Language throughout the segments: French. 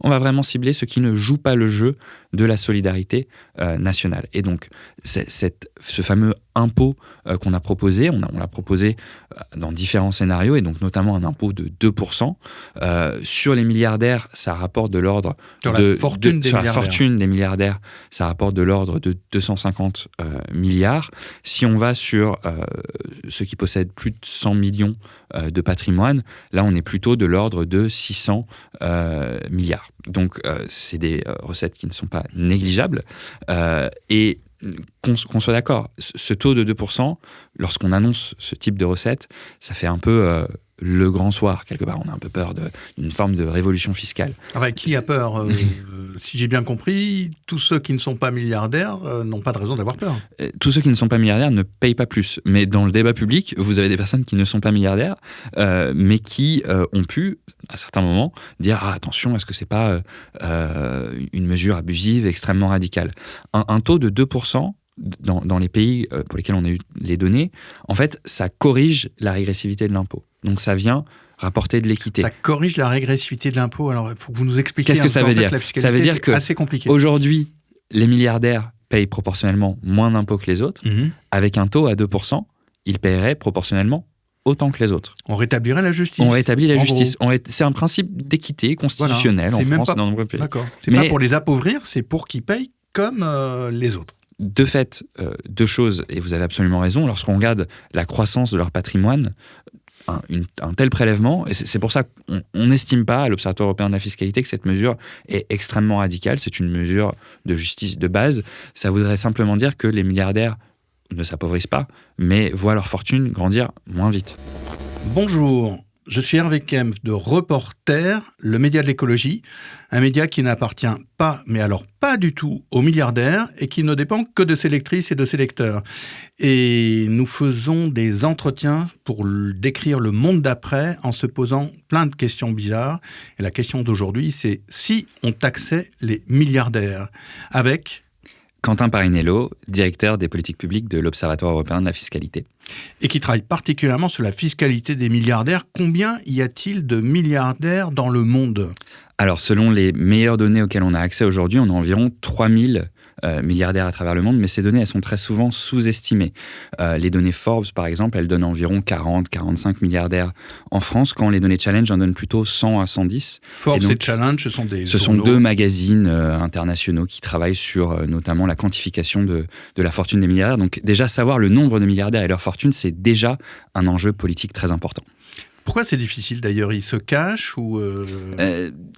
on va vraiment cibler ceux qui ne jouent pas le jeu de la solidarité nationale. Et donc, ce fameux impôt qu'on a proposé, on l'a proposé dans différents scénarios, et donc notamment un impôt de 2%. Sur les milliardaires, ça rapporte de l'ordre sur la fortune des milliardaires, ça rapporte de l'ordre de 250 milliards. Si on va sur ceux qui possèdent plus de 100 millions de patrimoine, là on est plutôt de l'ordre de 600 milliards. Donc c'est des recettes qui ne sont pas négligeables. Et qu'on soit d'accord, ce taux de 2%, lorsqu'on annonce ce type de recette, ça fait un peu le grand soir, quelque part. On a un peu peur d'une forme de révolution fiscale. Qui a peur Si j'ai bien compris, tous ceux qui ne sont pas milliardaires n'ont pas de raison d'avoir peur. Tous ceux qui ne sont pas milliardaires ne payent pas plus. Mais dans le débat public, vous avez des personnes qui ne sont pas milliardaires, mais qui ont pu, à certains moments, dire « attention, est-ce que c'est pas une mesure abusive, extrêmement radicale ?» Un taux de 2%, dans les pays pour lesquels on a eu les données, en fait, ça corrige la régressivité de l'impôt. Donc ça vient rapporter de l'équité. Ça corrige la régressivité de l'impôt. Alors il faut que vous nous expliquiez. Qu'est-ce que ça veut dire ? Ça veut dire que assez compliqué. Aujourd'hui, les milliardaires payent proportionnellement moins d'impôts que les autres. Avec un taux à 2%, ils paieraient proportionnellement autant que les autres. On rétablirait la justice. On rétablit la justice. C'est un principe d'équité constitutionnelle en France et dans nombreux pays. D'accord. C'est pas pour les appauvrir, c'est pour qu'ils payent comme les autres. De fait, deux choses, et vous avez absolument raison, lorsqu'on regarde la croissance de leur patrimoine, un tel prélèvement, et c'est pour ça qu'on n'estime pas à l'Observatoire européen de la fiscalité que cette mesure est extrêmement radicale, c'est une mesure de justice de base. Ça voudrait simplement dire que les milliardaires ne s'appauvrissent pas, mais voient leur fortune grandir moins vite. Bonjour, je suis Hervé Kempf de Reporter, le média de l'écologie, un média qui n'appartient pas, mais alors pas du tout, aux milliardaires et qui ne dépend que de ses lectrices et de ses lecteurs. Et nous faisons des entretiens pour décrire le monde d'après en se posant plein de questions bizarres. Et la question d'aujourd'hui, c'est si on taxait les milliardaires avec Quentin Parinello, directeur des politiques publiques de l'Observatoire européen de la fiscalité. Et qui travaille particulièrement sur la fiscalité des milliardaires. Combien y a-t-il de milliardaires dans le monde ? Alors, selon les meilleures données auxquelles on a accès aujourd'hui, on a environ 3000 milliardaires à travers le monde, mais ces données, elles sont très souvent sous-estimées. Les données Forbes, par exemple, elles donnent environ 40-45 milliardaires en France, quand les données Challenge en donnent plutôt 100 à 110. Forbes et Challenge, ce sont deux magazines internationaux qui travaillent sur notamment la quantification de la fortune des milliardaires. Donc déjà, savoir le nombre de milliardaires et leur fortune, c'est déjà un enjeu politique très important. Pourquoi c'est difficile d'ailleurs ? Ils se cachent ou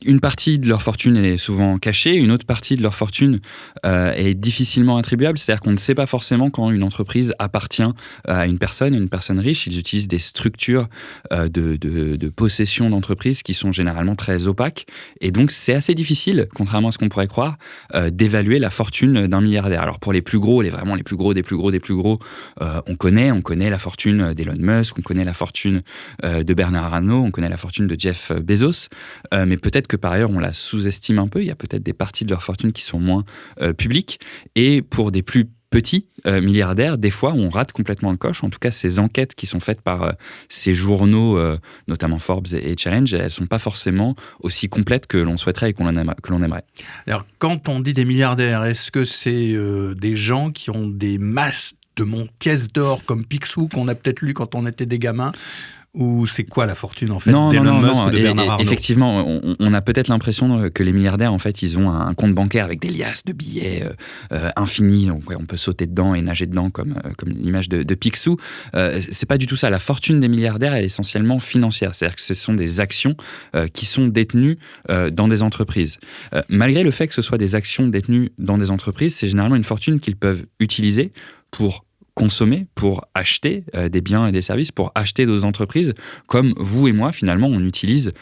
Une partie de leur fortune est souvent cachée, une autre partie de leur fortune est difficilement attribuable. C'est-à-dire qu'on ne sait pas forcément quand une entreprise appartient à une personne riche. Ils utilisent des structures de possession d'entreprise qui sont généralement très opaques. Et donc c'est assez difficile, contrairement à ce qu'on pourrait croire, d'évaluer la fortune d'un milliardaire. Alors pour les plus gros, vraiment les plus gros des plus gros, on connaît la fortune d'Elon Musk, on connaît la fortune de Bernard Arnault, on connaît la fortune de Jeff Bezos, mais peut-être que par ailleurs on la sous-estime un peu, il y a peut-être des parties de leur fortune qui sont moins publiques, et pour des plus petits milliardaires, des fois on rate complètement le coche. En tout cas, ces enquêtes qui sont faites par ces journaux, notamment Forbes et Challenge, elles ne sont pas forcément aussi complètes que l'on souhaiterait et que l'on aimerait. Alors, quand on dit des milliardaires, est-ce que c'est des gens qui ont des masses de pièces d'or comme Picsou qu'on a peut-être lu quand on était des gamins ? Ou c'est quoi la fortune en fait d'Elon Musk ou de Bernard Arnault ? Effectivement, on a peut-être l'impression que les milliardaires en fait ils ont un compte bancaire avec des liasses de billets infinis. On peut sauter dedans et nager dedans comme l'image de Picsou. C'est pas du tout ça. La fortune des milliardaires elle est essentiellement financière, c'est-à-dire que ce sont des actions qui sont détenues dans des entreprises. Malgré le fait que ce soit des actions détenues dans des entreprises, c'est généralement une fortune qu'ils peuvent utiliser pour consommer, pour acheter des biens et des services, pour acheter d'autres entreprises, comme vous et moi, finalement, on utilise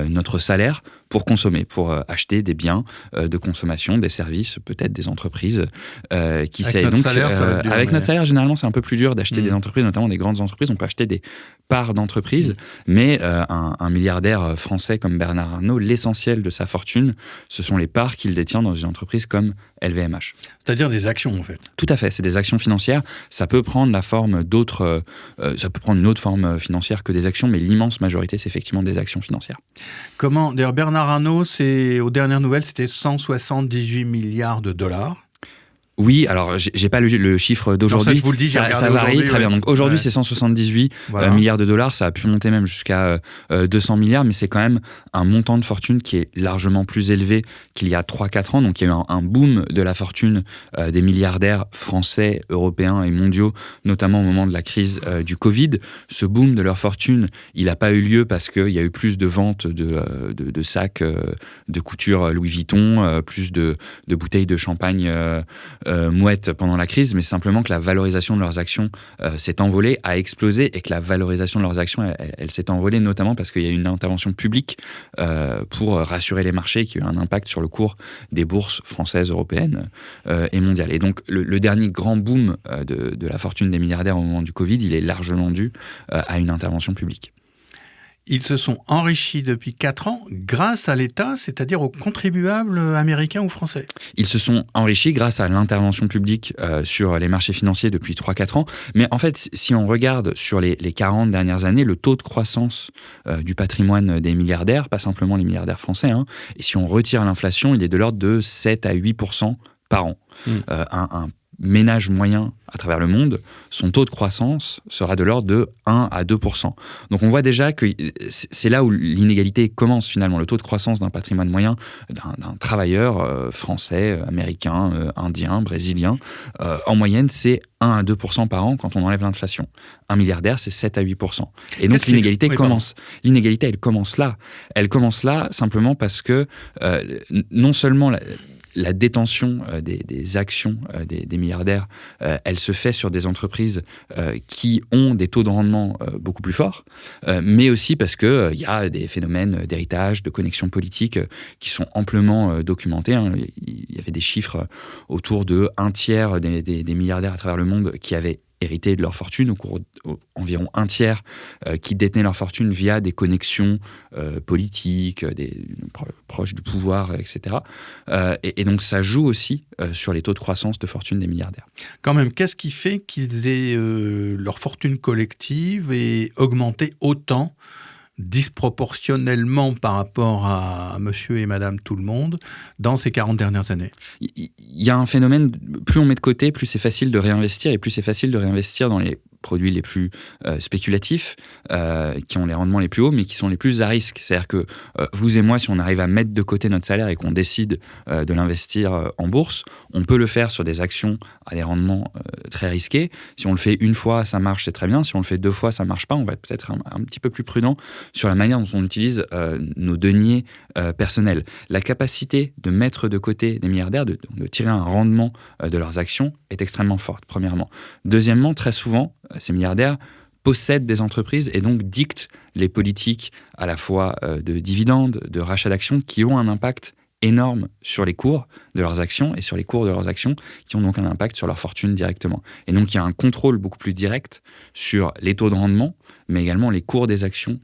notre salaire pour consommer, pour acheter des biens de consommation, des services, peut-être des entreprises. Avec notre salaire, généralement, c'est un peu plus dur d'acheter des entreprises, notamment des grandes entreprises. On peut acheter des parts d'entreprises, mais un milliardaire français comme Bernard Arnault, l'essentiel de sa fortune, ce sont les parts qu'il détient dans une entreprise comme LVMH. C'est-à-dire des actions, en fait. Tout à fait, c'est des actions financières. Ça peut prendre la forme d'autres... ça peut prendre une autre forme financière que des actions, mais l'immense majorité, c'est effectivement des actions financières. D'ailleurs, Bernard milliards, Arnaud, aux dernières nouvelles, c'était 178 milliards de dollars. Oui, alors j'ai pas le chiffre d'aujourd'hui. Non, ça, je vous le dis, ça varie très bien. Donc aujourd'hui, c'est 178 milliards de dollars. Ça a pu monter même jusqu'à 200 milliards, mais c'est quand même un montant de fortune qui est largement plus élevé qu'il y a 3-4 ans. Donc il y a eu un boom de la fortune des milliardaires français, européens et mondiaux, notamment au moment de la crise du Covid. Ce boom de leur fortune, il n'a pas eu lieu parce qu'il y a eu plus de ventes de sacs de couture Louis Vuitton, plus de bouteilles de champagne mouettes pendant la crise, mais simplement que la valorisation de leurs actions s'est envolée, a explosé, et que la valorisation de leurs actions, elle s'est envolée notamment parce qu'il y a eu une intervention publique pour rassurer les marchés, qui a eu un impact sur le cours des bourses françaises, européennes et mondiales. Et donc le dernier grand boom de la fortune des milliardaires au moment du Covid, il est largement dû à une intervention publique. Ils se sont enrichis depuis 4 ans grâce à l'État, c'est-à-dire aux contribuables américains ou français. Ils se sont enrichis grâce à l'intervention publique sur les marchés financiers depuis 3-4 ans. Mais en fait, si on regarde sur les 40 dernières années, le taux de croissance du patrimoine des milliardaires, pas simplement les milliardaires français, et si on retire l'inflation, il est de l'ordre de 7 à 8% par an. Un ménage moyen à travers le monde, son taux de croissance sera de l'ordre de 1 à 2%. Donc on voit déjà que c'est là où l'inégalité commence finalement. Le taux de croissance d'un patrimoine moyen d'un travailleur français, américain, indien, brésilien, en moyenne c'est 1 à 2% par an quand on enlève l'inflation. Un milliardaire, c'est 7 à 8%. Et donc l'inégalité commence. L'inégalité, elle commence là. Elle commence là simplement parce que non seulement la détention des actions des milliardaires, elle se fait sur des entreprises qui ont des taux de rendement beaucoup plus forts, mais aussi parce qu'il y a des phénomènes d'héritage, de connexion politique qui sont amplement documentés. Il y avait des chiffres autour de 1/3 des milliardaires à travers le monde qui avaient hérité de leur fortune, environ 1/3 qui détenaient leur fortune via des connexions politiques, proches du pouvoir, etc. Et donc ça joue aussi sur les taux de croissance de fortune des milliardaires. Quand même, qu'est-ce qui fait qu'ils aient leur fortune collective et augmenté autant disproportionnellement par rapport à monsieur et madame tout le monde dans ces 40 dernières années? Il y a un phénomène, plus on met de côté, plus c'est facile de réinvestir, et plus c'est facile de réinvestir dans les produits les plus spéculatifs, qui ont les rendements les plus hauts, mais qui sont les plus à risque. C'est-à-dire que vous et moi, si on arrive à mettre de côté notre salaire et qu'on décide de l'investir en bourse, on peut le faire sur des actions à des rendements très risqués. Si on le fait une fois, ça marche, c'est très bien. Si on le fait 2 fois, ça marche pas. On va être peut-être un petit peu plus prudent sur la manière dont on utilise nos deniers personnels. La capacité de mettre de côté des milliardaires, de tirer un rendement de leurs actions est extrêmement forte, premièrement. Deuxièmement, très souvent, ces milliardaires possèdent des entreprises et donc dictent les politiques à la fois de dividendes, de rachat d'actions, qui ont un impact énorme sur les cours de leurs actions et sur les cours de leurs actions, qui ont donc un impact sur leur fortune directement. Et donc il y a un contrôle beaucoup plus direct sur les taux de rendement, mais également les cours des actions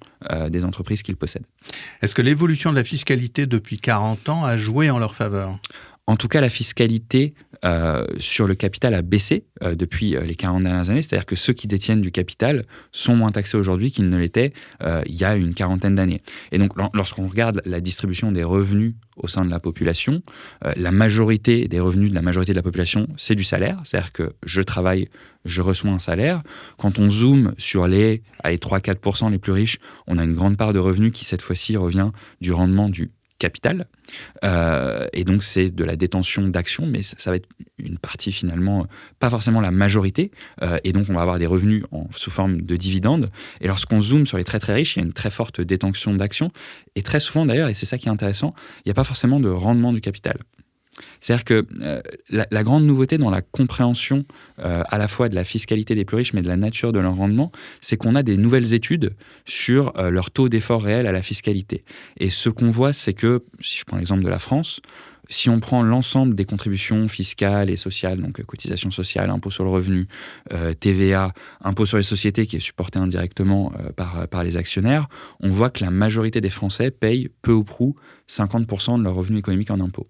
des entreprises qu'ils possèdent. Est-ce que l'évolution de la fiscalité depuis 40 ans a joué en leur faveur ? En tout cas, la fiscalité sur le capital a baissé depuis les 40 dernières années. C'est-à-dire que ceux qui détiennent du capital sont moins taxés aujourd'hui qu'ils ne l'étaient il y a une quarantaine d'années. Et donc, lorsqu'on regarde la distribution des revenus au sein de la population, la majorité des revenus de la majorité de la population, c'est du salaire. C'est-à-dire que je travaille, je reçois un salaire. Quand on zoome sur les 3-4% les plus riches, on a une grande part de revenus qui, cette fois-ci, revient du rendement du capital, et donc c'est de la détention d'actions, mais ça va être une partie finalement, pas forcément la majorité, et donc on va avoir des revenus sous forme de dividendes. Et lorsqu'on zoome sur les très très riches, il y a une très forte détention d'actions, et très souvent d'ailleurs, et c'est ça qui est intéressant, il n'y a pas forcément de rendement du capital. C'est-à-dire que la grande nouveauté dans la compréhension à la fois de la fiscalité des plus riches, mais de la nature de leur rendement, c'est qu'on a des nouvelles études sur leur taux d'effort réel à la fiscalité. Et ce qu'on voit, c'est que, si je prends l'exemple de la France, si on prend l'ensemble des contributions fiscales et sociales, donc cotisations sociales, impôt sur le revenu, TVA, impôt sur les sociétés qui est supporté indirectement par les actionnaires, on voit que la majorité des Français payent peu ou prou 50% de leurs revenus économiques en impôts.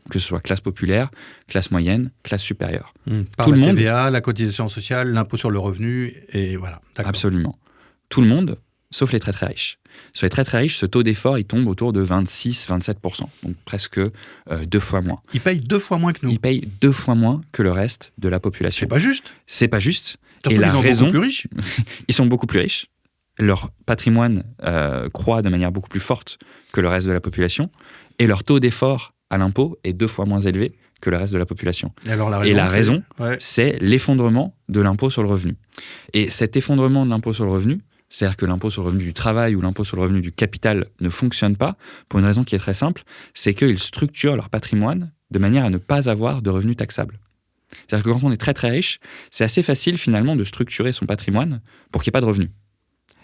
Que ce soit classe populaire, classe moyenne, classe supérieure. Par tout la le monde, TVA, la cotisation sociale, l'impôt sur le revenu, et voilà. D'accord. Absolument. Tout le monde sauf les très très riches. Sur les très très riches, ce taux d'effort, il tombe autour de 26-27%, donc presque 2 fois moins. Ils payent 2 fois moins que nous. Ils payent 2 fois moins que le reste de la population. C'est pas juste. C'est pas juste. Et la raison, beaucoup plus riches. Ils sont beaucoup plus riches. Leur patrimoine croît de manière beaucoup plus forte que le reste de la population, et leur taux d'effort à l'impôt est 2 fois moins élevé que le reste de la population. Et la raison, c'est l'effondrement de l'impôt sur le revenu. Et cet effondrement de l'impôt sur le revenu, c'est-à-dire que l'impôt sur le revenu du travail ou l'impôt sur le revenu du capital ne fonctionne pas, pour une raison qui est très simple, c'est qu'ils structurent leur patrimoine de manière à ne pas avoir de revenus taxables. C'est-à-dire que quand on est très très riche, c'est assez facile finalement de structurer son patrimoine pour qu'il n'y ait pas de revenus.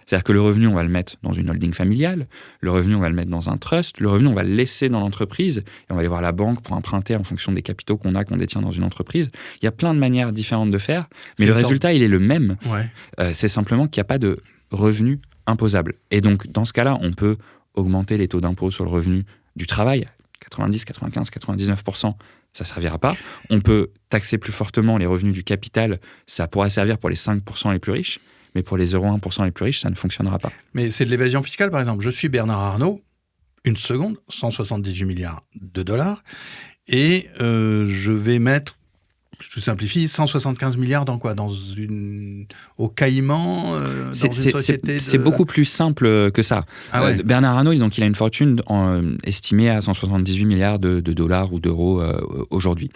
C'est-à-dire que le revenu, on va le mettre dans une holding familiale, le revenu, on va le mettre dans un trust, le revenu, on va le laisser dans l'entreprise, et on va aller voir la banque pour emprunter en fonction des capitaux qu'on détient dans une entreprise. Il y a plein de manières différentes de faire, mais le résultat, il est le même. Ouais. C'est simplement qu'il n'y a pas de revenus imposables. Et donc, dans ce cas-là, on peut augmenter les taux d'impôt sur le revenu du travail, 90, 95, 99%, ça ne servira pas. On peut taxer plus fortement les revenus du capital, ça pourra servir pour les 5% les plus riches, mais pour les 0,1% les plus riches, ça ne fonctionnera pas. Mais c'est de l'évasion fiscale, par exemple. Je suis Bernard Arnault, une seconde, 178 milliards de dollars, et je vais mettre, je simplifie, 175 milliards dans quoi ? Au Caïman, dans une société C'est beaucoup plus simple que ça. Ah ouais. Bernard Arnault, donc, il a une fortune estimée à 178 milliards de dollars ou d'euros aujourd'hui.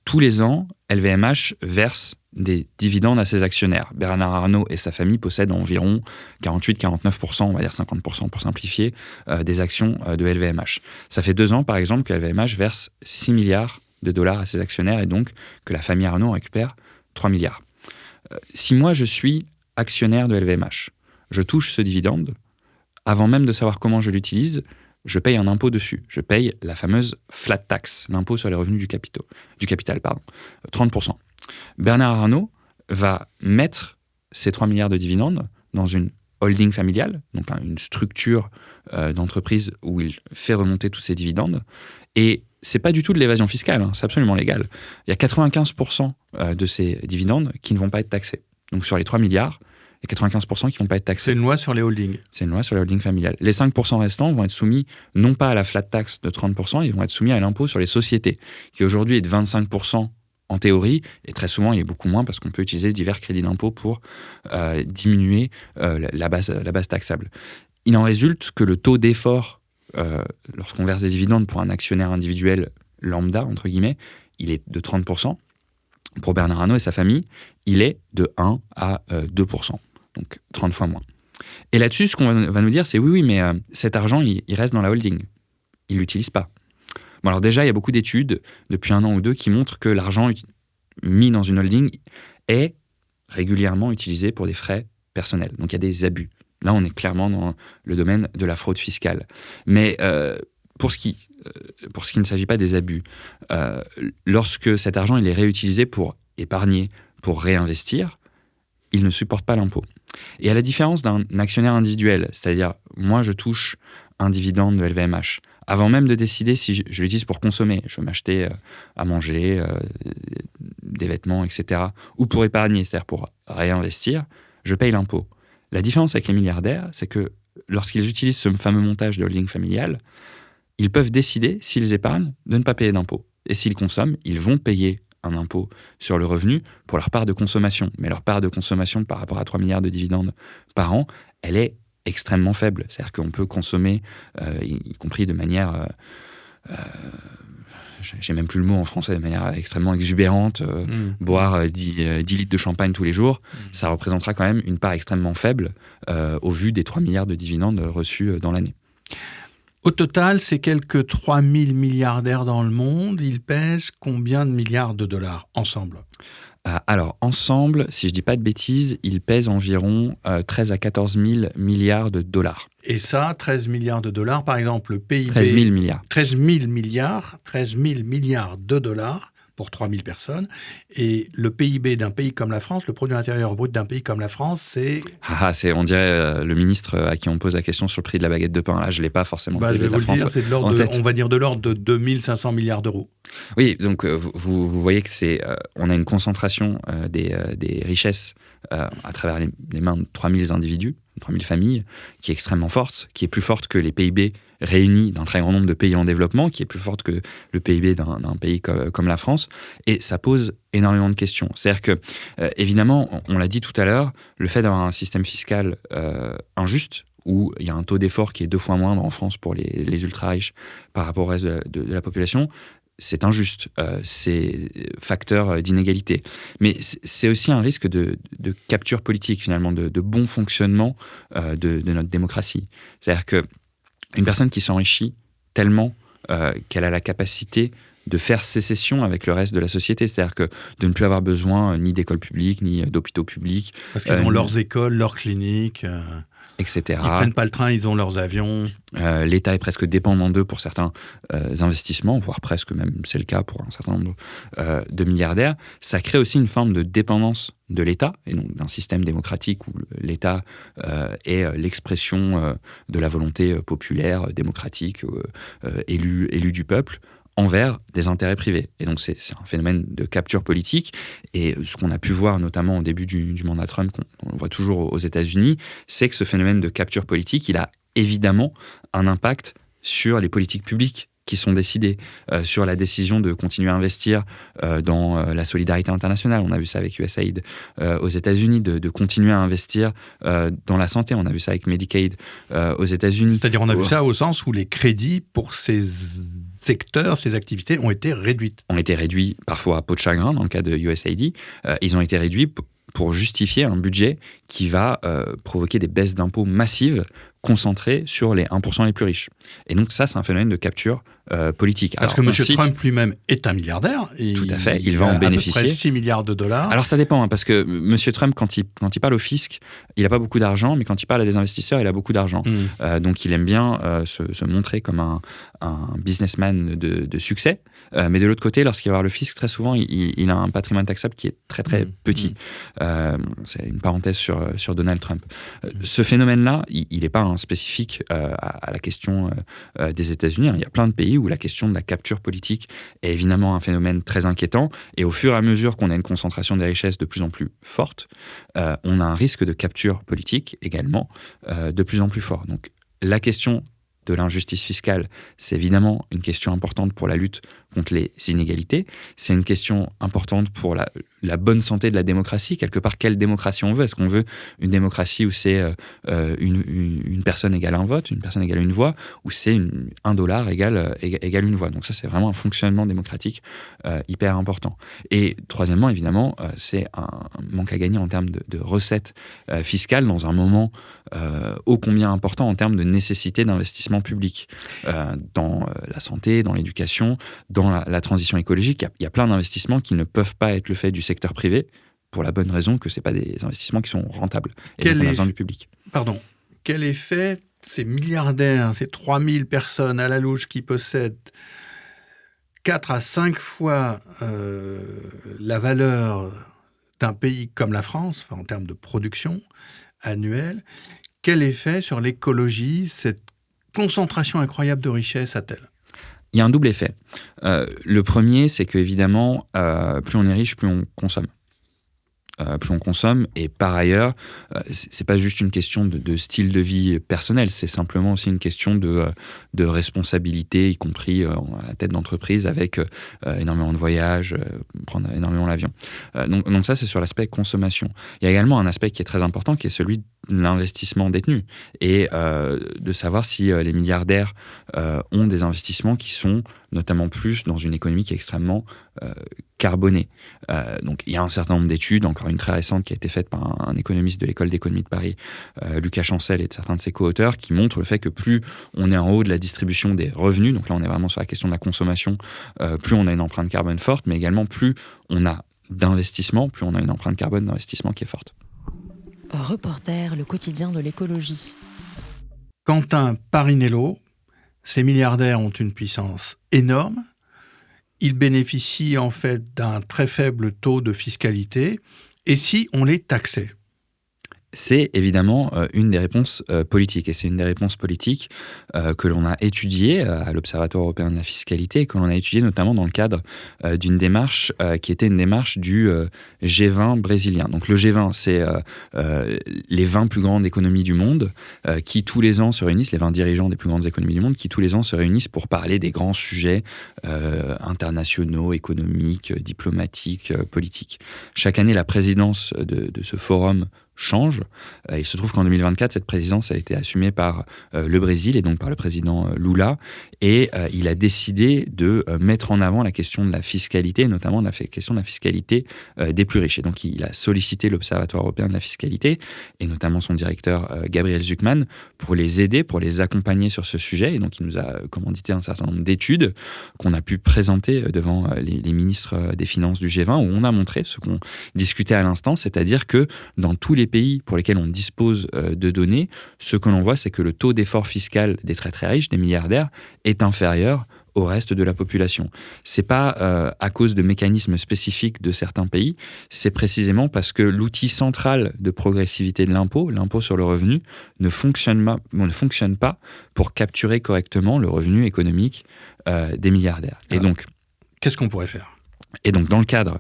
Tous les ans, LVMH verse des dividendes à ses actionnaires. Bernard Arnault et sa famille possèdent environ 48-49%, on va dire 50% pour simplifier, des actions de LVMH. Ça fait 2 ans, par exemple, que LVMH verse 6 milliards de dollars à ses actionnaires et donc que la famille Arnault récupère 3 milliards. Si moi, je suis actionnaire de LVMH, je touche ce dividende, avant même de savoir comment je l'utilise, je paye un impôt dessus. Je paye la fameuse flat tax, l'impôt sur les revenus du capital, 30%. Bernard Arnault va mettre ces 3 milliards de dividendes dans une holding familiale, donc une structure d'entreprise où il fait remonter tous ces dividendes. Et c'est pas du tout de l'évasion fiscale, c'est absolument légal. Il y a 95% de ces dividendes qui ne vont pas être taxés. Donc sur les 3 milliards, il y a 95% qui ne vont pas être taxés. C'est une loi sur les holdings. C'est une loi sur les holdings familiales. Les 5% restants vont être soumis non pas à la flat tax de 30%, ils vont être soumis à l'impôt sur les sociétés, qui aujourd'hui est de 25% en théorie, et très souvent il est beaucoup moins parce qu'on peut utiliser divers crédits d'impôt pour diminuer la base taxable. Il en résulte que le taux d'effort lorsqu'on verse des dividendes pour un actionnaire individuel lambda, entre guillemets, il est de 30%. Pour Bernard Arnault et sa famille, il est de 1 à 2%, donc 30 fois moins. Et là-dessus, ce qu'on va nous dire, c'est oui, mais cet argent, il reste dans la holding. Il ne l'utilise pas. Bon, alors déjà, il y a beaucoup d'études, depuis 1 an ou 2, qui montrent que l'argent mis dans une holding est régulièrement utilisé pour des frais personnels. Donc il y a des abus. Là, on est clairement dans le domaine de la fraude fiscale. Mais pour ce qui ne s'agit pas des abus, lorsque cet argent il est réutilisé pour épargner, pour réinvestir, il ne supporte pas l'impôt. Et à la différence d'un actionnaire individuel, c'est-à-dire moi je touche un dividende de LVMH, avant même de décider si je l'utilise pour consommer, je veux m'acheter à manger, des vêtements, etc., ou pour épargner, c'est-à-dire pour réinvestir, je paye l'impôt. La différence avec les milliardaires, c'est que lorsqu'ils utilisent ce fameux montage de holding familial, ils peuvent décider, s'ils épargnent, de ne pas payer d'impôt. Et s'ils consomment, ils vont payer un impôt sur le revenu pour leur part de consommation. Mais leur part de consommation par rapport à 3 milliards de dividendes par an, elle est extrêmement faible. C'est-à-dire qu'on peut consommer, y compris de manière... j'ai même plus le mot en français, de manière extrêmement exubérante, boire 10 litres de champagne tous les jours, ça représentera quand même une part extrêmement faible au vu des 3 milliards de dividendes reçus dans l'année. Au total, c'est quelques 3000 milliardaires dans le monde. Ils pèsent combien de milliards de dollars ensemble ? Alors, ensemble, si je ne dis pas de bêtises, ils pèsent environ 13 à 14 000 milliards de dollars. Et ça, 13 milliards de dollars, par exemple, le PIB... 13 000 milliards. 13 000 milliards de dollars pour 3 000 personnes. Et le PIB d'un pays comme la France, le produit intérieur brut d'un pays comme la France, c'est... On dirait le ministre à qui on pose la question sur le prix de la baguette de pain. Là, je ne l'ai pas forcément. Je vais vous le dire, c'est de l'ordre on va dire de l'ordre de 2500 milliards d'euros. Oui, donc vous voyez que on a une concentration des richesses à travers les mains de 3000 individus. 3000 familles, qui est extrêmement forte, qui est plus forte que les PIB réunis d'un très grand nombre de pays en développement, qui est plus forte que le PIB d'un pays comme la France, et ça pose énormément de questions. C'est-à-dire que, évidemment, on l'a dit tout à l'heure, le fait d'avoir un système fiscal injuste, où il y a un taux d'effort qui est 2 fois moindre en France pour les ultra-riches par rapport au reste de la population, c'est injuste, c'est facteur d'inégalité. Mais c'est aussi un risque de capture politique, finalement, de bon fonctionnement de notre démocratie. C'est-à-dire qu'une personne qui s'enrichit tellement qu'elle a la capacité de faire sécession avec le reste de la société, c'est-à-dire que de ne plus avoir besoin ni d'écoles publiques, ni d'hôpitaux publics. Parce qu'ils ont leurs écoles, leurs cliniques... etc. Ils prennent pas le train, ils ont leurs avions. L'État est presque dépendant d'eux pour certains investissements, voire presque même, c'est le cas pour un certain nombre de milliardaires. Ça crée aussi une forme de dépendance de l'État, et donc d'un système démocratique où l'État est l'expression de la volonté populaire, démocratique, élue du peuple, envers des intérêts privés. Et donc, c'est un phénomène de capture politique. Et ce qu'on a pu voir, notamment au début du mandat Trump, qu'on voit toujours aux États-Unis, c'est que ce phénomène de capture politique, il a évidemment un impact sur les politiques publiques qui sont décidées, sur la décision de continuer à investir dans la solidarité internationale. On a vu ça avec USAID aux États-Unis, de continuer à investir dans la santé. On a vu ça avec Medicaid aux États-Unis. C'est-à-dire, on a vu ça au sens où les crédits pour ces secteurs, ces activités ont été réduites. Ont été réduits parfois à peau de chagrin, dans le cas de USAID. Ils ont été réduits pour justifier un budget qui va provoquer des baisses d'impôts massives concentrées sur les 1% les plus riches. Et donc ça, c'est un phénomène de capture politique. Parce que M. Trump lui-même est un milliardaire. Tout à fait, il va en bénéficier. À peu près 6 milliards de dollars. Alors ça dépend, parce que M. Trump, quand il parle au fisc, il n'a pas beaucoup d'argent, mais quand il parle à des investisseurs, il a beaucoup d'argent. Donc il aime bien se montrer comme un businessman de succès. Mais de l'autre côté, lorsqu'il va voir le fisc, très souvent, il a un patrimoine taxable qui est très très petit. C'est une parenthèse sur Donald Trump. Ce phénomène-là, il n'est pas spécifique à la question des États-Unis. Il y a plein de pays où la question de la capture politique est évidemment un phénomène très inquiétant. Et au fur et à mesure qu'on a une concentration des richesses de plus en plus forte, on a un risque de capture politique également de plus en plus fort. Donc la question de l'injustice fiscale, c'est évidemment une question importante pour la lutte contre les inégalités. C'est une question importante pour la bonne santé de la démocratie. Quelque part, quelle démocratie on veut ? Est-ce qu'on veut une démocratie où c'est une personne égale un vote, une personne égale une voix, ou c'est $1 égale une voix ? Donc ça, c'est vraiment un fonctionnement démocratique hyper important. Et troisièmement, évidemment, c'est un manque à gagner en termes de recettes fiscales dans un moment ô combien important en termes de nécessité d'investissement public dans la santé, dans l'éducation, dans la transition écologique. Il y a plein d'investissements qui ne peuvent pas être le fait du secteur privé pour la bonne raison que ce n'est pas des investissements qui sont rentables. Et donc on a besoin du public. Pardon. Quel effet ces milliardaires, ces 3000 personnes à la louche qui possèdent 4 à 5 fois la valeur d'un pays comme la France, enfin, en termes de production annuelle, quel effet sur l'écologie cette concentration incroyable de richesse a-t-elle ? Il y a un double effet. Le premier, c'est qu'évidemment, plus on est riche, plus on consomme. Plus on consomme, et par ailleurs, c'est pas juste une question de style de vie personnel, c'est simplement aussi une question de responsabilité, y compris à la tête d'entreprise, avec énormément de voyages, prendre énormément l'avion. Donc ça, c'est sur l'aspect consommation. Il y a également un aspect qui est très important, qui est celui de l'investissement détenu, et de savoir si les milliardaires ont des investissements qui sont notamment plus dans une économie qui est extrêmement carbonée. Donc il y a un certain nombre d'études, encore une très récente qui a été faite par un économiste de l'école d'économie de Paris, Lucas Chancel, et de certains de ses co-auteurs, qui montrent le fait que plus on est en haut de la distribution des revenus, donc là on est vraiment sur la question de la consommation, plus on a une empreinte carbone forte, mais également plus on a d'investissement, plus on a une empreinte carbone d'investissement qui est forte. Reporter, le quotidien de l'écologie. Quentin Parinello, ces milliardaires ont une puissance énorme. Ils bénéficient en fait d'un très faible taux de fiscalité. Et si on les taxait ? c'est évidemment une des réponses politiques. Et c'est une des réponses politiques que l'on a étudiées à l'Observatoire européen de la fiscalité et que l'on a étudiée notamment dans le cadre d'une démarche qui était une démarche du G20 brésilien. Donc le G20, c'est les 20 plus grandes économies du monde qui tous les ans se réunissent, les 20 dirigeants des plus grandes économies du monde qui tous les ans se réunissent pour parler des grands sujets internationaux, économiques, diplomatiques, politiques. Chaque année, la présidence de ce forum change. Il se trouve qu'en 2024, cette présidence a été assumée par le Brésil et donc par le président Lula. Et il a décidé de mettre en avant la question de la fiscalité, notamment la question de la fiscalité des plus riches. Et donc, il a sollicité l'Observatoire européen de la fiscalité et notamment son directeur Gabriel Zucman pour les aider, pour les accompagner sur ce sujet. Et donc, il nous a commandité un certain nombre d'études qu'on a pu présenter devant les ministres des Finances du G20 où on a montré ce qu'on discutait à l'instant, c'est-à-dire que dans tous les pays pour lesquels on dispose de données, ce que l'on voit, c'est que le taux d'effort fiscal des très très riches, des milliardaires, est inférieur au reste de la population. C'est pas à cause de mécanismes spécifiques de certains pays, c'est précisément parce que l'outil central de progressivité de l'impôt sur le revenu, ne fonctionne pas pour capturer correctement le revenu économique des milliardaires. Et donc, qu'est-ce qu'on pourrait faire ? Et donc, dans le cadre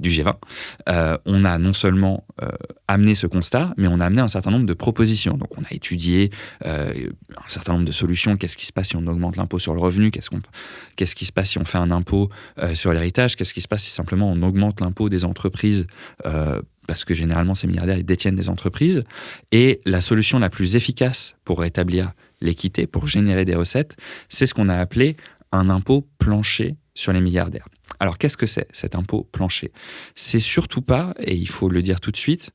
du G20, on a non seulement amené ce constat, mais on a amené un certain nombre de propositions. Donc, on a étudié un certain nombre de solutions. Qu'est-ce qui se passe si on augmente l'impôt sur le revenu ? Qu'est-ce qui se passe si on fait un impôt sur l'héritage ? Qu'est-ce qui se passe si simplement on augmente l'impôt des entreprises parce que généralement, ces milliardaires, ils détiennent des entreprises. Et la solution la plus efficace pour rétablir l'équité, pour générer des recettes, c'est ce qu'on a appelé un impôt plancher sur les milliardaires. Alors, qu'est-ce que c'est, cet impôt plancher ? C'est surtout pas, et il faut le dire tout de suite,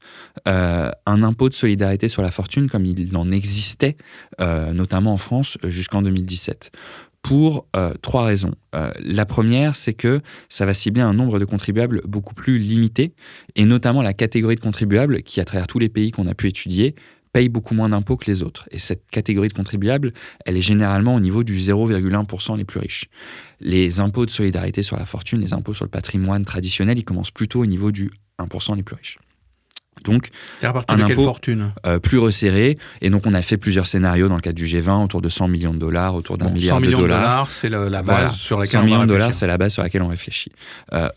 un impôt de solidarité sur la fortune comme il en existait, notamment en France, jusqu'en 2017. Pour 3 raisons. La première, c'est que ça va cibler un nombre de contribuables beaucoup plus limité, et notamment la catégorie de contribuables qui, à travers tous les pays qu'on a pu étudier, paye beaucoup moins d'impôts que les autres. Et cette catégorie de contribuables, elle est généralement au niveau du 0,1% les plus riches. Les impôts de solidarité sur la fortune, les impôts sur le patrimoine traditionnel, ils commencent plutôt au niveau du 1% les plus riches. Donc, un impôt plus resserré. Et donc, on a fait plusieurs scénarios dans le cadre du G20, autour de 100 millions de dollars, autour d'un milliard de dollars. 100 millions de dollars, c'est la base sur laquelle 100 millions de dollars, c'est la base sur laquelle on réfléchit.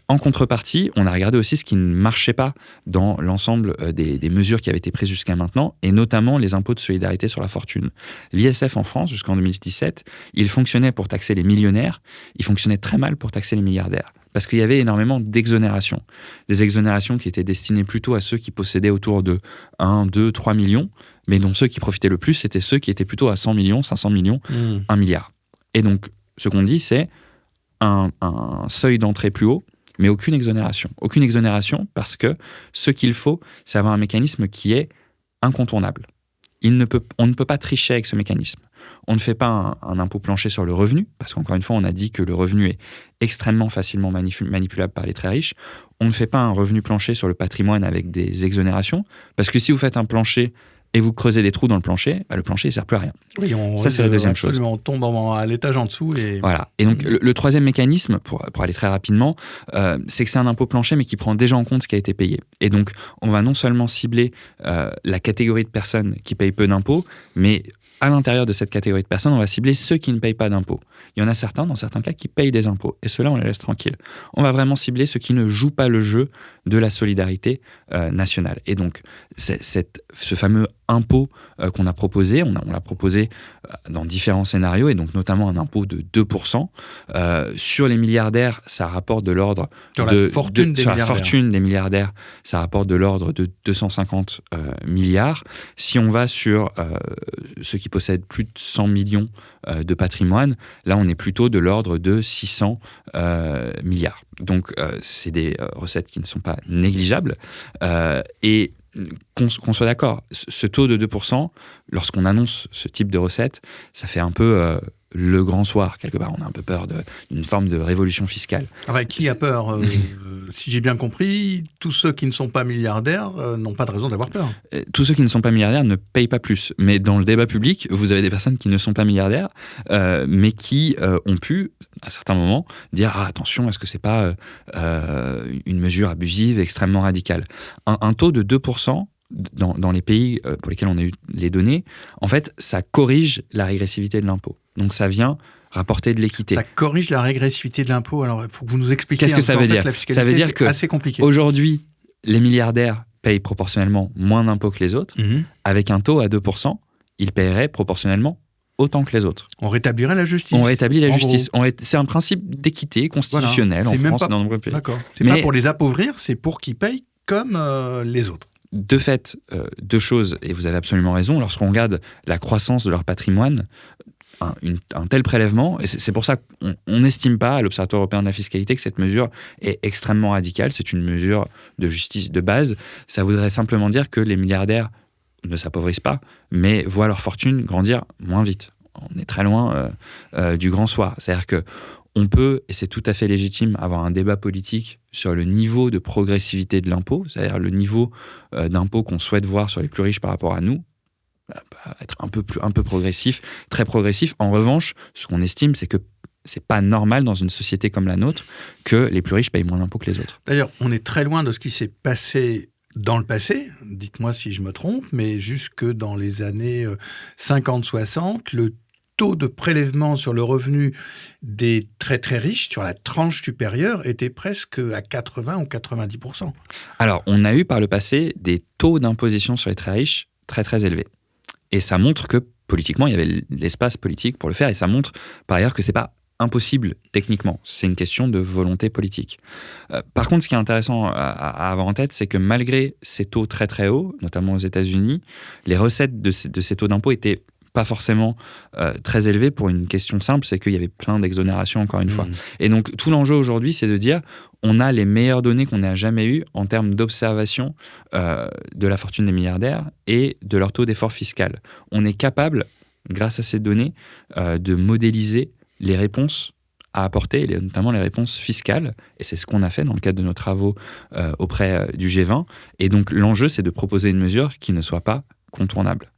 En contrepartie, on a regardé aussi ce qui ne marchait pas dans l'ensemble des mesures qui avaient été prises jusqu'à maintenant, et notamment les impôts de solidarité sur la fortune. L'ISF en France, jusqu'en 2017, il fonctionnait pour taxer les millionnaires, il fonctionnait très mal pour taxer les milliardaires. Parce qu'il y avait énormément d'exonérations. Des exonérations qui étaient destinées plutôt à ceux qui possédaient autour de 1, 2, 3 millions, mais dont ceux qui profitaient le plus, c'était ceux qui étaient plutôt à 100 millions, 500 millions, 1 milliard. Et donc, ce qu'on dit, c'est un seuil d'entrée plus haut, mais aucune exonération. Aucune exonération parce que ce qu'il faut, c'est avoir un mécanisme qui est incontournable. On ne peut pas tricher avec ce mécanisme. On ne fait pas un impôt plancher sur le revenu, parce qu'encore une fois, on a dit que le revenu est extrêmement facilement manipulable par les très riches. On ne fait pas un revenu plancher sur le patrimoine avec des exonérations, parce que si vous faites un plancher et vous creusez des trous dans le plancher ne sert plus à rien. Oui, ça, c'est la deuxième chose. On tombe à l'étage en dessous. Voilà. Et donc, le troisième mécanisme, pour aller très rapidement, c'est que c'est un impôt plancher, mais qui prend déjà en compte ce qui a été payé. Et donc, on va non seulement cibler la catégorie de personnes qui payent peu d'impôts, mais à l'intérieur de cette catégorie de personnes, on va cibler ceux qui ne payent pas d'impôts. Il y en a certains, dans certains cas, qui payent des impôts. Et ceux-là, on les laisse tranquilles. On va vraiment cibler ceux qui ne jouent pas le jeu de la solidarité nationale. Et donc, ce fameux impôt qu'on a proposé, on l'a proposé dans différents scénarios, et donc notamment un impôt de 2%. Sur les milliardaires, ça rapporte de l'ordre sur la fortune des milliardaires, ça rapporte de l'ordre de 250 milliards. Si on va sur ceux qui possèdent plus de 100 millions de patrimoine, là on est plutôt de l'ordre de 600 milliards. Donc c'est des recettes qui ne sont pas négligeables. Et qu'on soit d'accord, ce taux de 2%, lorsqu'on annonce ce type de recette, ça fait un peu le grand soir, quelque part. On a un peu peur d'une forme de révolution fiscale. Qui a peur Si j'ai bien compris, tous ceux qui ne sont pas milliardaires n'ont pas de raison d'avoir peur. Tous ceux qui ne sont pas milliardaires ne payent pas plus. Mais dans le débat public, vous avez des personnes qui ne sont pas milliardaires, mais qui ont pu, à certains moments, dire « Ah, attention, est-ce que c'est pas une mesure abusive, extrêmement radicale ?» Un taux de 2%, dans les pays pour lesquels on a eu les données, en fait, ça corrige la régressivité de l'impôt. Donc ça vient rapporter de l'équité. Ça corrige la régressivité de l'impôt. Alors, il faut que vous nous expliquiez. Qu'est-ce que ça veut dire ? Ça veut dire que assez compliqué. Aujourd'hui, les milliardaires payent proportionnellement moins d'impôts que les autres. Avec un taux à 2%, ils paieraient proportionnellement autant que les autres. On rétablirait la justice. On rétablit la justice. C'est un principe d'équité constitutionnelle en France et dans de nombreux pays. D'accord. C'est pas pour les appauvrir, c'est pour qu'ils payent comme les autres. De fait, deux choses, et vous avez absolument raison, lorsqu'on regarde la croissance de leur patrimoine, un tel prélèvement, et c'est pour ça qu'on n'estime pas à l'Observatoire européen de la fiscalité que cette mesure est extrêmement radicale, c'est une mesure de justice de base. Ça voudrait simplement dire que les milliardaires ne s'appauvrissent pas, mais voient leur fortune grandir moins vite. On est très loin du grand soir. C'est-à-dire que on peut, et c'est tout à fait légitime, avoir un débat politique sur le niveau de progressivité de l'impôt, c'est-à-dire le niveau d'impôt qu'on souhaite voir sur les plus riches par rapport à nous, être un peu progressif, très progressif. En revanche, ce qu'on estime, c'est que c'est pas normal dans une société comme la nôtre que les plus riches payent moins d'impôts que les autres. D'ailleurs, on est très loin de ce qui s'est passé dans le passé, dites-moi si je me trompe, mais jusque dans les années 50-60, le taux de prélèvement sur le revenu des très très riches, sur la tranche supérieure, était presque à 80 ou 90%. Alors, on a eu par le passé des taux d'imposition sur les très riches très très élevés. Et ça montre que politiquement, il y avait l'espace politique pour le faire, et ça montre par ailleurs que c'est pas impossible techniquement, c'est une question de volonté politique. Par contre, ce qui est intéressant à avoir en tête, c'est que malgré ces taux très très hauts, notamment aux États-Unis, les recettes de ces taux d'impôt étaient pas forcément très élevées pour une question simple, c'est qu'il y avait plein d'exonérations encore une fois. Et donc tout l'enjeu aujourd'hui, c'est de dire on a les meilleures données qu'on ait jamais eues en termes d'observation de la fortune des milliardaires et de leur taux d'effort fiscal. On est capable, grâce à ces données, de modéliser les réponses à apporter, notamment les réponses fiscales, et c'est ce qu'on a fait dans le cadre de nos travaux auprès du G20. Et donc l'enjeu, c'est de proposer une mesure qui ne soit pas contournable.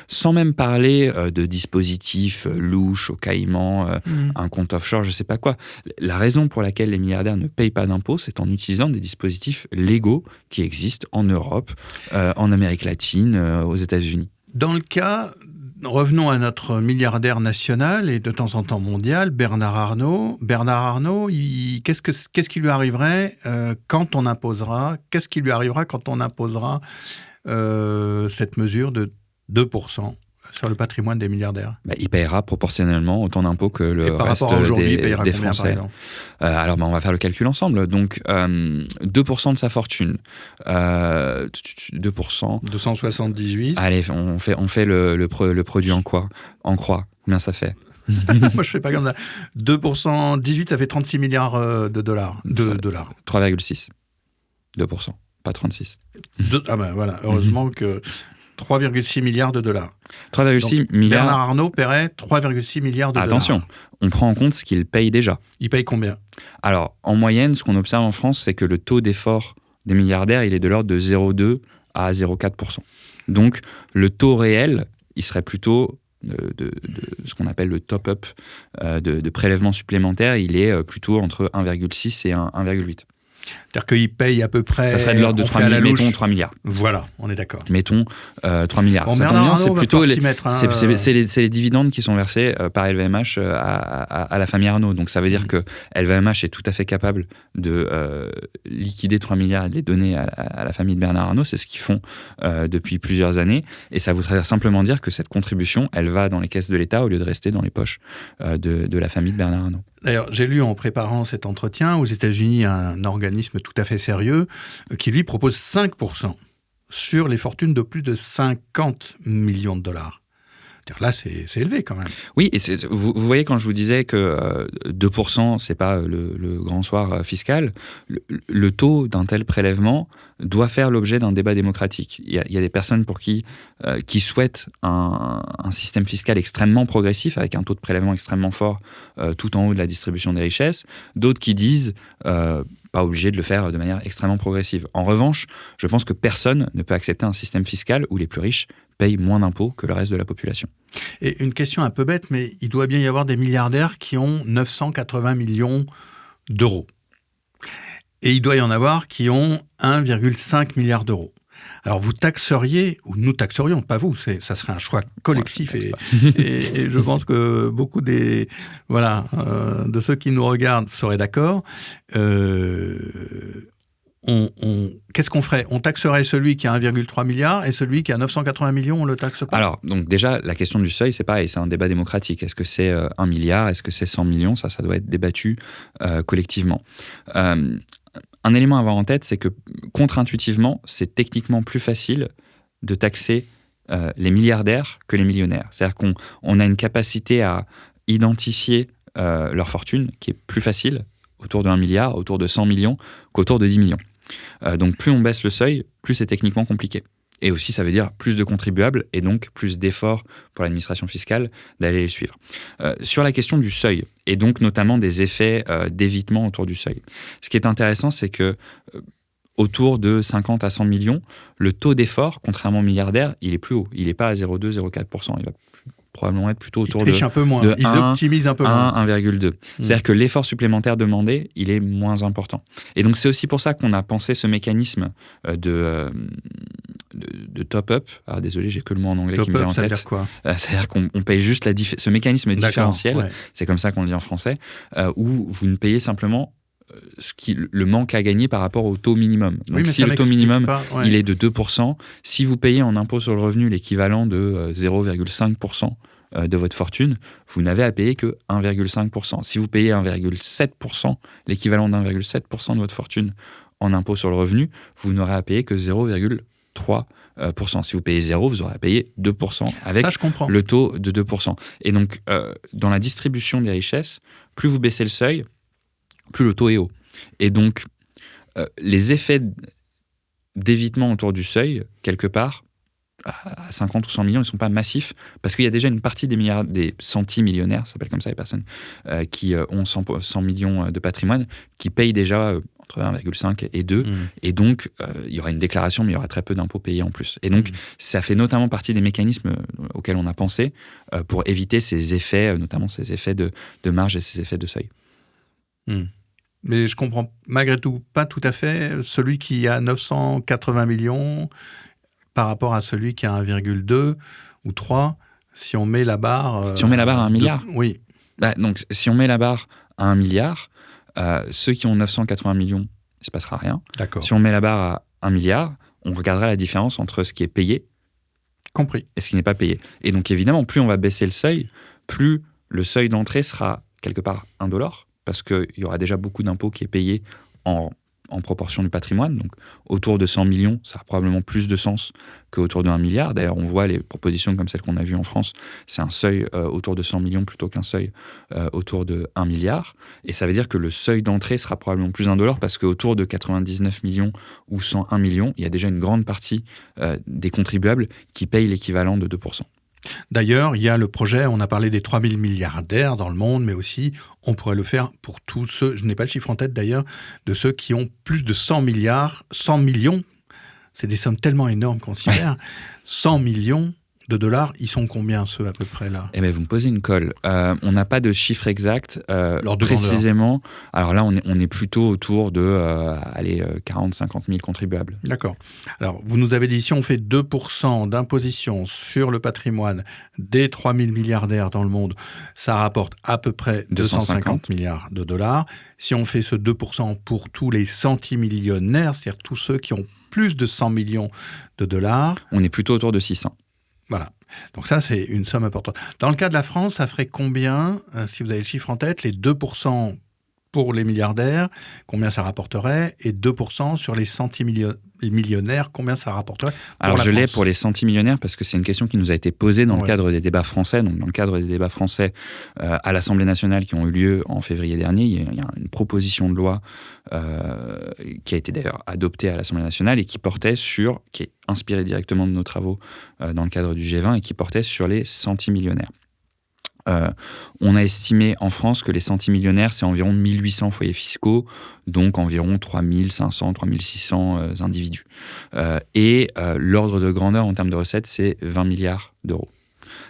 Sans même parler de dispositifs louches au Caïman, un compte offshore, je ne sais pas quoi. La raison pour laquelle les milliardaires ne payent pas d'impôts, c'est en utilisant des dispositifs légaux qui existent en Europe, en Amérique latine, aux États-Unis. Dans le cas... Revenons à notre milliardaire national et de temps en temps mondial, Bernard Arnault. Bernard Arnault, qu'est-ce qui lui arriverait quand on imposera cette mesure de 2% sur le patrimoine des milliardaires? Il paiera proportionnellement autant d'impôts que le reste des Français. Alors, on va faire le calcul ensemble. Donc, 2% de sa fortune. 2%. 278. Allez, on fait le produit en croix. Combien ça fait? Moi, je fais pas comme ça. 2%, 18, ça fait 36 milliards de dollars. 3,6. 2%, pas 36. Voilà, heureusement que 3,6 milliards de dollars. 3,6 milliards. Bernard Arnault paierait 3,6 milliards de dollars. Attention, on prend en compte ce qu'il paye déjà. Il paye combien? Alors, en moyenne, ce qu'on observe en France, c'est que le taux d'effort des milliardaires, il est de l'ordre de 0,2 à 0,4%. Donc, le taux réel, il serait plutôt de ce qu'on appelle le top-up de prélèvement supplémentaire, il est plutôt entre 1,6 et 1,8. C'est-à-dire qu'il paye à peu près... Ça serait de l'ordre de 3 milliards. Mettons 3 milliards. Voilà, on est d'accord. Mettons 3 milliards. Bon, ça tombe bien, c'est plutôt c'est les dividendes qui sont versés par LVMH à la famille Arnault. Donc ça veut dire que LVMH est tout à fait capable de liquider 3 milliards et de les donner à la famille de Bernard Arnault. C'est ce qu'ils font depuis plusieurs années. Et ça voudrait simplement dire que cette contribution, elle va dans les caisses de l'État au lieu de rester dans les poches de la famille de Bernard Arnault. D'ailleurs, j'ai lu en préparant cet entretien, aux États-Unis, un organisme tout à fait sérieux qui, lui, propose 5% sur les fortunes de plus de 50 millions de dollars. Là, c'est élevé quand même. Oui, et vous voyez, quand je vous disais que 2%, c'est pas le grand soir fiscal, le taux d'un tel prélèvement doit faire l'objet d'un débat démocratique. Il y a des personnes pour qui souhaitent un système fiscal extrêmement progressif, avec un taux de prélèvement extrêmement fort tout en haut de la distribution des richesses. D'autres qui disent... pas obligé de le faire de manière extrêmement progressive. En revanche, je pense que personne ne peut accepter un système fiscal où les plus riches payent moins d'impôts que le reste de la population. Et une question un peu bête, mais il doit bien y avoir des milliardaires qui ont 980 millions d'euros. Et il doit y en avoir qui ont 1,5 milliard d'euros. Alors vous taxeriez, ou nous taxerions, pas vous, ça serait un choix collectif, et je pense que beaucoup de ceux qui nous regardent seraient d'accord. Qu'est-ce qu'on ferait ? On taxerait celui qui a 1,3 milliard et celui qui a 980 millions, on le taxe pas ? Alors, donc déjà, la question du seuil, c'est pareil, c'est un débat démocratique. Est-ce que c'est 1 milliard ? Est-ce que c'est 100 millions ? Ça doit être débattu collectivement. Un élément à avoir en tête, c'est que contre-intuitivement, c'est techniquement plus facile de taxer les milliardaires que les millionnaires. C'est-à-dire qu'on a une capacité à identifier leur fortune qui est plus facile autour de 1 milliard, autour de 100 millions, qu'autour de 10 millions. Donc plus on baisse le seuil, plus c'est techniquement compliqué. Et aussi, ça veut dire plus de contribuables et donc plus d'efforts pour l'administration fiscale d'aller les suivre. Sur la question du seuil, et donc notamment des effets d'évitement autour du seuil, ce qui est intéressant, c'est que autour de 50 à 100 millions, le taux d'effort, contrairement aux milliardaires, il est plus haut. Il n'est pas à 0,2-0,4%. Il va probablement être plutôt autour un peu moins. Ils optimisent un peu moins. 1,2. C'est-à-dire que l'effort supplémentaire demandé, il est moins important. Et donc, c'est aussi pour ça qu'on a pensé ce mécanisme de top-up. Alors, désolé, j'ai que le mot en anglais qui me vient en tête. Ça veut dire quoi ? C'est-à-dire qu'on paye juste ce mécanisme différentiel, c'est comme ça qu'on le dit en français, où vous ne payez simplement le manque à gagner par rapport au taux minimum. Donc si le taux minimum il est de 2%, si vous payez en impôt sur le revenu l'équivalent de 0,5% de votre fortune, vous n'avez à payer que 1,5%. Si vous payez 1,7%, l'équivalent d'1,7% de votre fortune en impôt sur le revenu, vous n'aurez à payer que 0,3%. Si vous payez 0, vous aurez à payer 2% avec le taux de 2%. Et donc, dans la distribution des richesses, plus vous baissez le seuil, plus le taux est haut. Et donc, les effets d'évitement autour du seuil, quelque part, à 50 ou 100 millions, ils ne sont pas massifs, parce qu'il y a déjà une partie des centimillionnaires, ça s'appelle comme ça les personnes, qui ont 100 millions de patrimoine, qui payent déjà entre 1,5 et 2, et donc il y aura une déclaration, mais il y aura très peu d'impôts payés en plus. Et donc, ça fait notamment partie des mécanismes auxquels on a pensé pour éviter ces effets, notamment ces effets de marge et ces effets de seuil. Mais je comprends malgré tout pas tout à fait celui qui a 980 millions par rapport à celui qui a 1,2 ou 3, si on met la barre... si on met la barre à 1 milliard ? Oui. Donc, si on met la barre à 1 milliard, ceux qui ont 980 millions, il ne se passera rien. D'accord. Si on met la barre à 1 milliard, on regardera la différence entre ce qui est payé et ce qui n'est pas payé. Et donc, évidemment, plus on va baisser le seuil, plus le seuil d'entrée sera quelque part indolore, parce qu'il y aura déjà beaucoup d'impôts qui est payé en proportion du patrimoine. Donc, autour de 100 millions, ça a probablement plus de sens qu'autour de 1 milliard. D'ailleurs, on voit les propositions comme celles qu'on a vues en France. C'est un seuil autour de 100 millions plutôt qu'un seuil autour de 1 milliard. Et ça veut dire que le seuil d'entrée sera probablement plus indolore parce qu'autour de 99 millions ou 101 millions, il y a déjà une grande partie des contribuables qui payent l'équivalent de 2%. D'ailleurs, il y a le projet, on a parlé des 3000 milliardaires dans le monde, mais aussi on pourrait le faire pour tous ceux, je n'ai pas le chiffre en tête d'ailleurs, de ceux qui ont plus de 100 millions, c'est des sommes tellement énormes qu'on s'y perd, 100 millions de dollars, ils sont combien ceux à peu près là ? Eh bien, vous me posez une colle. On n'a pas de chiffre exact précisément. Alors là, on est plutôt autour de 40-50 000 contribuables. D'accord. Alors, vous nous avez dit, si on fait 2% d'imposition sur le patrimoine des 3000 milliardaires dans le monde, ça rapporte à peu près 250 milliards de dollars. Si on fait ce 2% pour tous les centimillionnaires, c'est-à-dire tous ceux qui ont plus de 100 millions de dollars... On est plutôt autour de 600. Voilà. Donc ça, c'est une somme importante. Dans le cas de la France, ça ferait combien, si vous avez le chiffre en tête, les 2% pour les milliardaires, combien ça rapporterait, et 2% sur les centimillionnaires, combien ça rapporterait? Alors je l'ai pour les centimillionnaires parce que c'est une question qui nous a été posée dans le cadre des débats français. Donc dans le cadre des débats français à l'Assemblée nationale qui ont eu lieu en février dernier, il y a une proposition de loi qui a été d'ailleurs adoptée à l'Assemblée nationale et qui est inspirée directement de nos travaux dans le cadre du G20 et qui portait sur les centimillionnaires. On a estimé en France que les centimillionnaires, c'est environ 1800 foyers fiscaux, donc environ 3500, 3600 individus. Et l'ordre de grandeur en termes de recettes, c'est 20 milliards d'euros.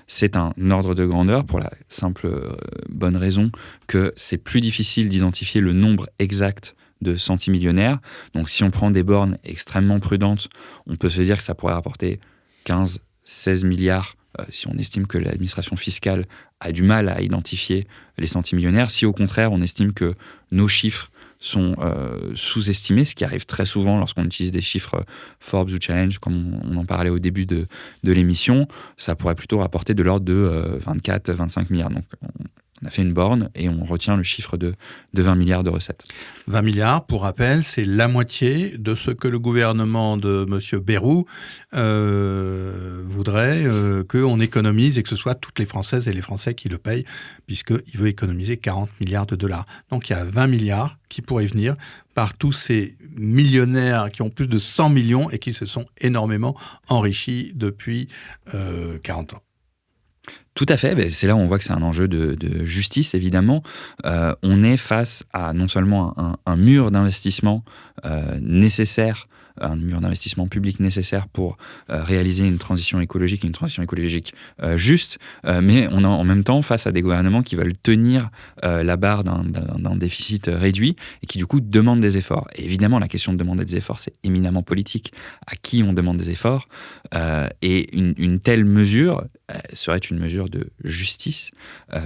C'est un ordre de grandeur pour la simple bonne raison que c'est plus difficile d'identifier le nombre exact de centimillionnaires. Donc si on prend des bornes extrêmement prudentes, on peut se dire que ça pourrait rapporter 15-16 milliards si on estime que l'administration fiscale a du mal à identifier les centimillionnaires. Si au contraire, on estime que nos chiffres sont sous-estimés, ce qui arrive très souvent lorsqu'on utilise des chiffres Forbes ou Challenge, comme on en parlait au début de l'émission, ça pourrait plutôt rapporter de l'ordre de 24-25 milliards. Donc on a fait une borne et on retient le chiffre de 20 milliards de recettes. 20 milliards, pour rappel, c'est la moitié de ce que le gouvernement de M. Bayrou voudrait qu'on économise et que ce soit toutes les Françaises et les Français qui le payent, puisqu'il veut économiser 40 milliards de dollars. Donc il y a 20 milliards qui pourraient venir par tous ces millionnaires qui ont plus de 100 millions et qui se sont énormément enrichis depuis 40 ans. Tout à fait, c'est là où on voit que c'est un enjeu de justice, évidemment. On est face à non seulement un mur d'investissement nécessaire, un mur d'investissement public nécessaire pour réaliser une transition écologique juste, mais on est en même temps face à des gouvernements qui veulent tenir la barre d'un déficit réduit et qui du coup demandent des efforts. Et évidemment, la question de demander des efforts, c'est éminemment politique. À qui on demande des efforts et une telle mesure serait une mesure de justice,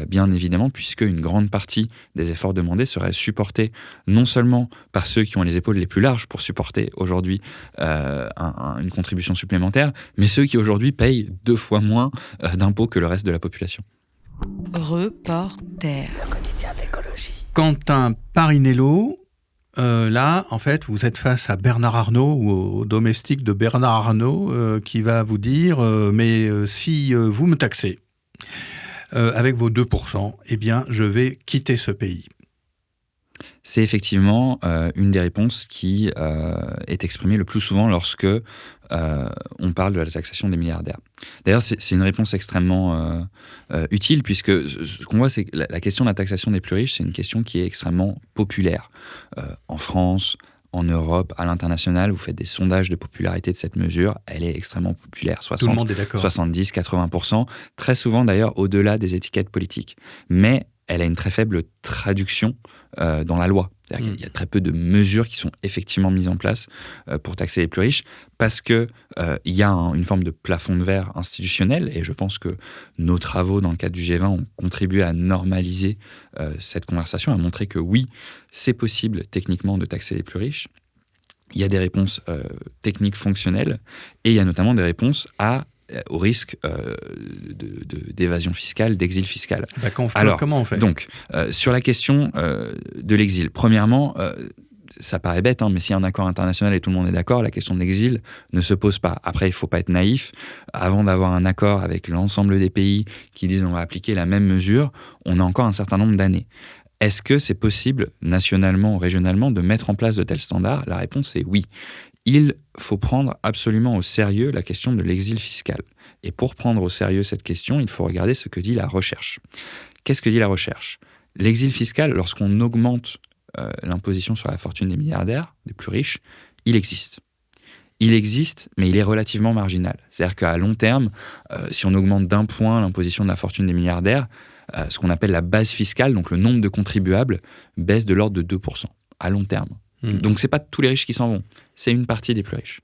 bien évidemment, puisque une grande partie des efforts demandés seraient supportés non seulement par ceux qui ont les épaules les plus larges pour supporter aujourd'hui une contribution supplémentaire, mais ceux qui aujourd'hui payent 2 fois moins d'impôts que le reste de la population. Reporter. Le quotidien de l'écologie. Quentin Parinello, là, en fait, vous êtes face à Bernard Arnault ou au domestique de Bernard Arnault qui va vous dire mais si vous me taxez avec vos 2%, eh bien, je vais quitter ce pays. C'est effectivement une des réponses qui est exprimée le plus souvent lorsque on parle de la taxation des milliardaires. D'ailleurs, c'est une réponse extrêmement utile, puisque ce qu'on voit, c'est que la question de la taxation des plus riches, c'est une question qui est extrêmement populaire. En France, en Europe, à l'international, vous faites des sondages de popularité de cette mesure, elle est extrêmement populaire, Tout le monde est d'accord. 70-80%, très souvent d'ailleurs au-delà des étiquettes politiques. Mais elle a une très faible traduction dans la loi. C'est-à-dire qu'il y a très peu de mesures qui sont effectivement mises en place pour taxer les plus riches, parce qu'il y a une forme de plafond de verre institutionnel, et je pense que nos travaux dans le cadre du G20 ont contribué à normaliser cette conversation, à montrer que oui, c'est possible techniquement de taxer les plus riches. Il y a des réponses techniques fonctionnelles, et il y a notamment des réponses au risque d'évasion fiscale, d'exil fiscal. Alors, comment on fait ? Donc, sur la question de l'exil, premièrement, ça paraît bête, mais s'il y a un accord international et tout le monde est d'accord, la question de l'exil ne se pose pas. Après, il ne faut pas être naïf. Avant d'avoir un accord avec l'ensemble des pays qui disent on va appliquer la même mesure, on a encore un certain nombre d'années. Est-ce que c'est possible, nationalement ou régionalement, de mettre en place de tels standards ? La réponse est oui. Il faut prendre absolument au sérieux la question de l'exil fiscal. Et pour prendre au sérieux cette question, il faut regarder ce que dit la recherche. Qu'est-ce que dit la recherche ? L'exil fiscal, lorsqu'on augmente l'imposition sur la fortune des milliardaires, des plus riches, il existe. Il existe, mais il est relativement marginal. C'est-à-dire qu'à long terme, si on augmente d'1 point l'imposition de la fortune des milliardaires, ce qu'on appelle la base fiscale, donc le nombre de contribuables, baisse de l'ordre de 2% à long terme. Donc, ce n'est pas tous les riches qui s'en vont, c'est une partie des plus riches.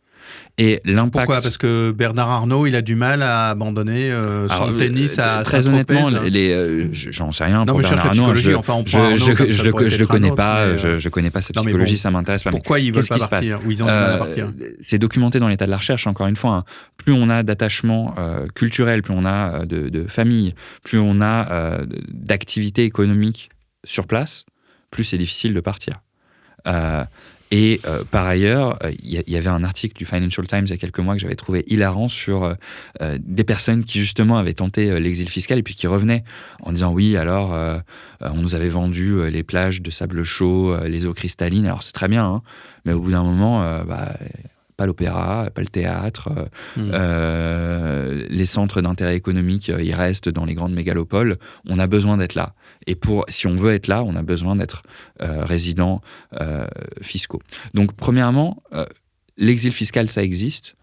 Et l'impact... Pourquoi ? Parce que Bernard Arnault, il a du mal à abandonner son tennis à très honnêtement, j'en sais rien pour Bernard Arnault. Je le connais pas, je connais pas sa psychologie, ça m'intéresse pas. Pourquoi ils veulent pas partir ? Ou ils ont du mal à partir ? C'est documenté dans l'état de la recherche, encore une fois. Plus on a d'attachement culturel, plus on a de famille, plus on a d'activités économiques sur place, plus c'est difficile de partir. Et par ailleurs, il y avait un article du Financial Times il y a quelques mois que j'avais trouvé hilarant sur des personnes qui justement avaient tenté l'exil fiscal et puis qui revenaient en disant oui, alors on nous avait vendu les plages de sable chaud, les eaux cristallines, alors c'est très bien, mais au bout d'un moment, pas l'opéra, pas le théâtre, les centres d'intérêt économique, ils restent dans les grandes mégalopoles. On a besoin d'être là. Et si on veut être là, on a besoin d'être résidents fiscaux. Donc, premièrement, l'exil fiscal, ça existe.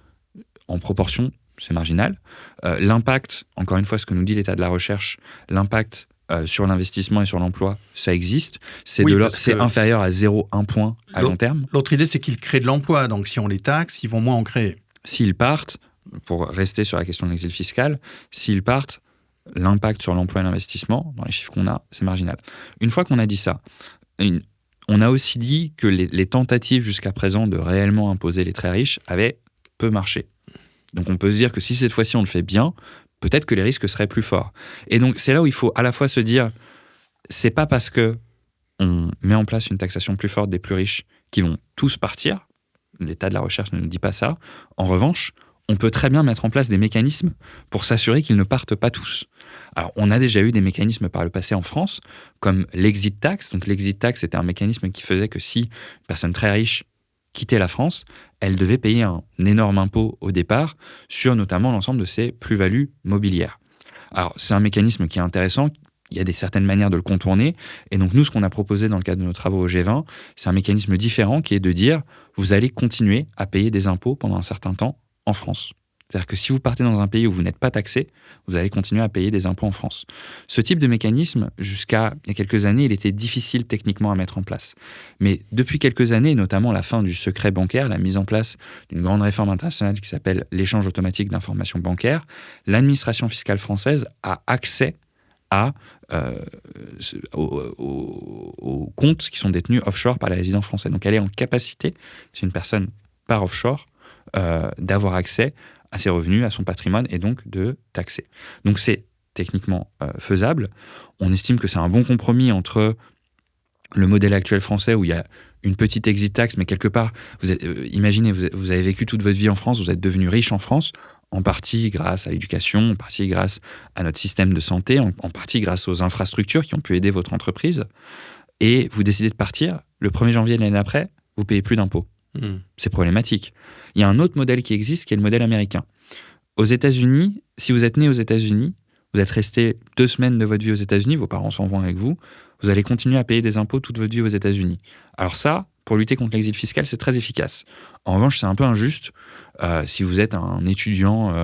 En proportion, c'est marginal. L'impact, encore une fois, ce que nous dit l'état de la recherche, l'impact sur l'investissement et sur l'emploi, ça existe. C'est inférieur à 0,1 point à long terme. L'autre idée, c'est qu'ils créent de l'emploi. Donc, si on les taxe, ils vont moins en créer. S'ils partent, pour rester sur la question de l'exil fiscal, s'ils partent, l'impact sur l'emploi et l'investissement, dans les chiffres qu'on a, c'est marginal. Une fois qu'on a dit ça, on a aussi dit que les tentatives jusqu'à présent de réellement imposer les très riches avaient peu marché. Donc on peut se dire que si cette fois-ci on le fait bien, peut-être que les risques seraient plus forts. Et donc c'est là où il faut à la fois se dire, c'est pas parce que on met en place une taxation plus forte des plus riches qu'ils vont tous partir. L'état de la recherche ne nous dit pas ça. En revanche, on peut très bien mettre en place des mécanismes pour s'assurer qu'ils ne partent pas tous. Alors, on a déjà eu des mécanismes par le passé en France, comme l'exit tax. Donc, l'exit tax, c'était un mécanisme qui faisait que si une personne très riche quittait la France, elle devait payer un énorme impôt au départ sur notamment l'ensemble de ses plus-values mobilières. Alors, c'est un mécanisme qui est intéressant. Il y a certaines manières de le contourner. Et donc, nous, ce qu'on a proposé dans le cadre de nos travaux au G20, c'est un mécanisme différent qui est de dire, vous allez continuer à payer des impôts pendant un certain temps en France. C'est-à-dire que si vous partez dans un pays où vous n'êtes pas taxé, vous allez continuer à payer des impôts en France. Ce type de mécanisme, jusqu'à il y a quelques années, il était difficile techniquement à mettre en place. Mais depuis quelques années, notamment la fin du secret bancaire, la mise en place d'une grande réforme internationale qui s'appelle l'échange automatique d'informations bancaires, l'administration fiscale française a accès aux comptes qui sont détenus offshore par les résidents français. Donc elle est en capacité, si une personne part offshore, d'avoir accès à ses revenus, à son patrimoine et donc de taxer. Donc c'est techniquement faisable. On estime que c'est un bon compromis entre le modèle actuel français où il y a une petite exit tax, mais quelque part, imaginez, vous avez vécu toute votre vie en France, vous êtes devenu riche en France, en partie grâce à l'éducation, en partie grâce à notre système de santé, en partie grâce aux infrastructures qui ont pu aider votre entreprise, et vous décidez de partir, le 1er janvier de l'année d'après, vous ne payez plus d'impôts. C'est problématique. Il y a un autre modèle qui existe, qui est le modèle américain. Aux États-Unis, si vous êtes né aux États-Unis, vous êtes resté 2 semaines de votre vie aux États-Unis, vos parents s'en vont avec vous, vous allez continuer à payer des impôts toute votre vie aux États-Unis. Alors ça, pour lutter contre l'exil fiscal, c'est très efficace. En revanche, c'est un peu injuste. Si vous êtes un étudiant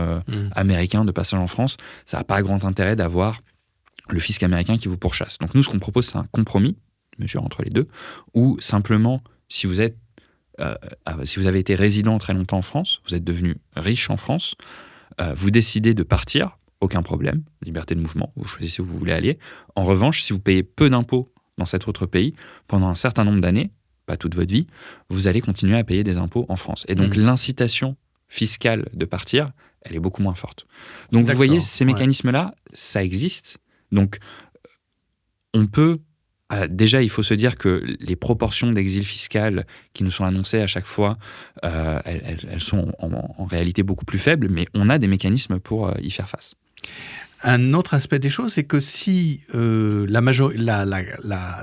américain de passage en France, ça n'a pas grand intérêt d'avoir le fisc américain qui vous pourchasse. Donc nous, ce qu'on propose, c'est un compromis, mesure entre les deux, où simplement, si vous avez été résident très longtemps en France, vous êtes devenu riche en France, vous décidez de partir, aucun problème, liberté de mouvement, vous choisissez où vous voulez aller. En revanche, si vous payez peu d'impôts dans cet autre pays, pendant un certain nombre d'années, pas toute votre vie, vous allez continuer à payer des impôts en France. Et donc l'incitation fiscale de partir, elle est beaucoup moins forte. Donc vous voyez, ces mécanismes-là, ça existe. Donc on peut... Déjà, il faut se dire que les proportions d'exil fiscal qui nous sont annoncées à chaque fois, elles sont en réalité beaucoup plus faibles, mais on a des mécanismes pour y faire face. Un autre aspect des choses, c'est que si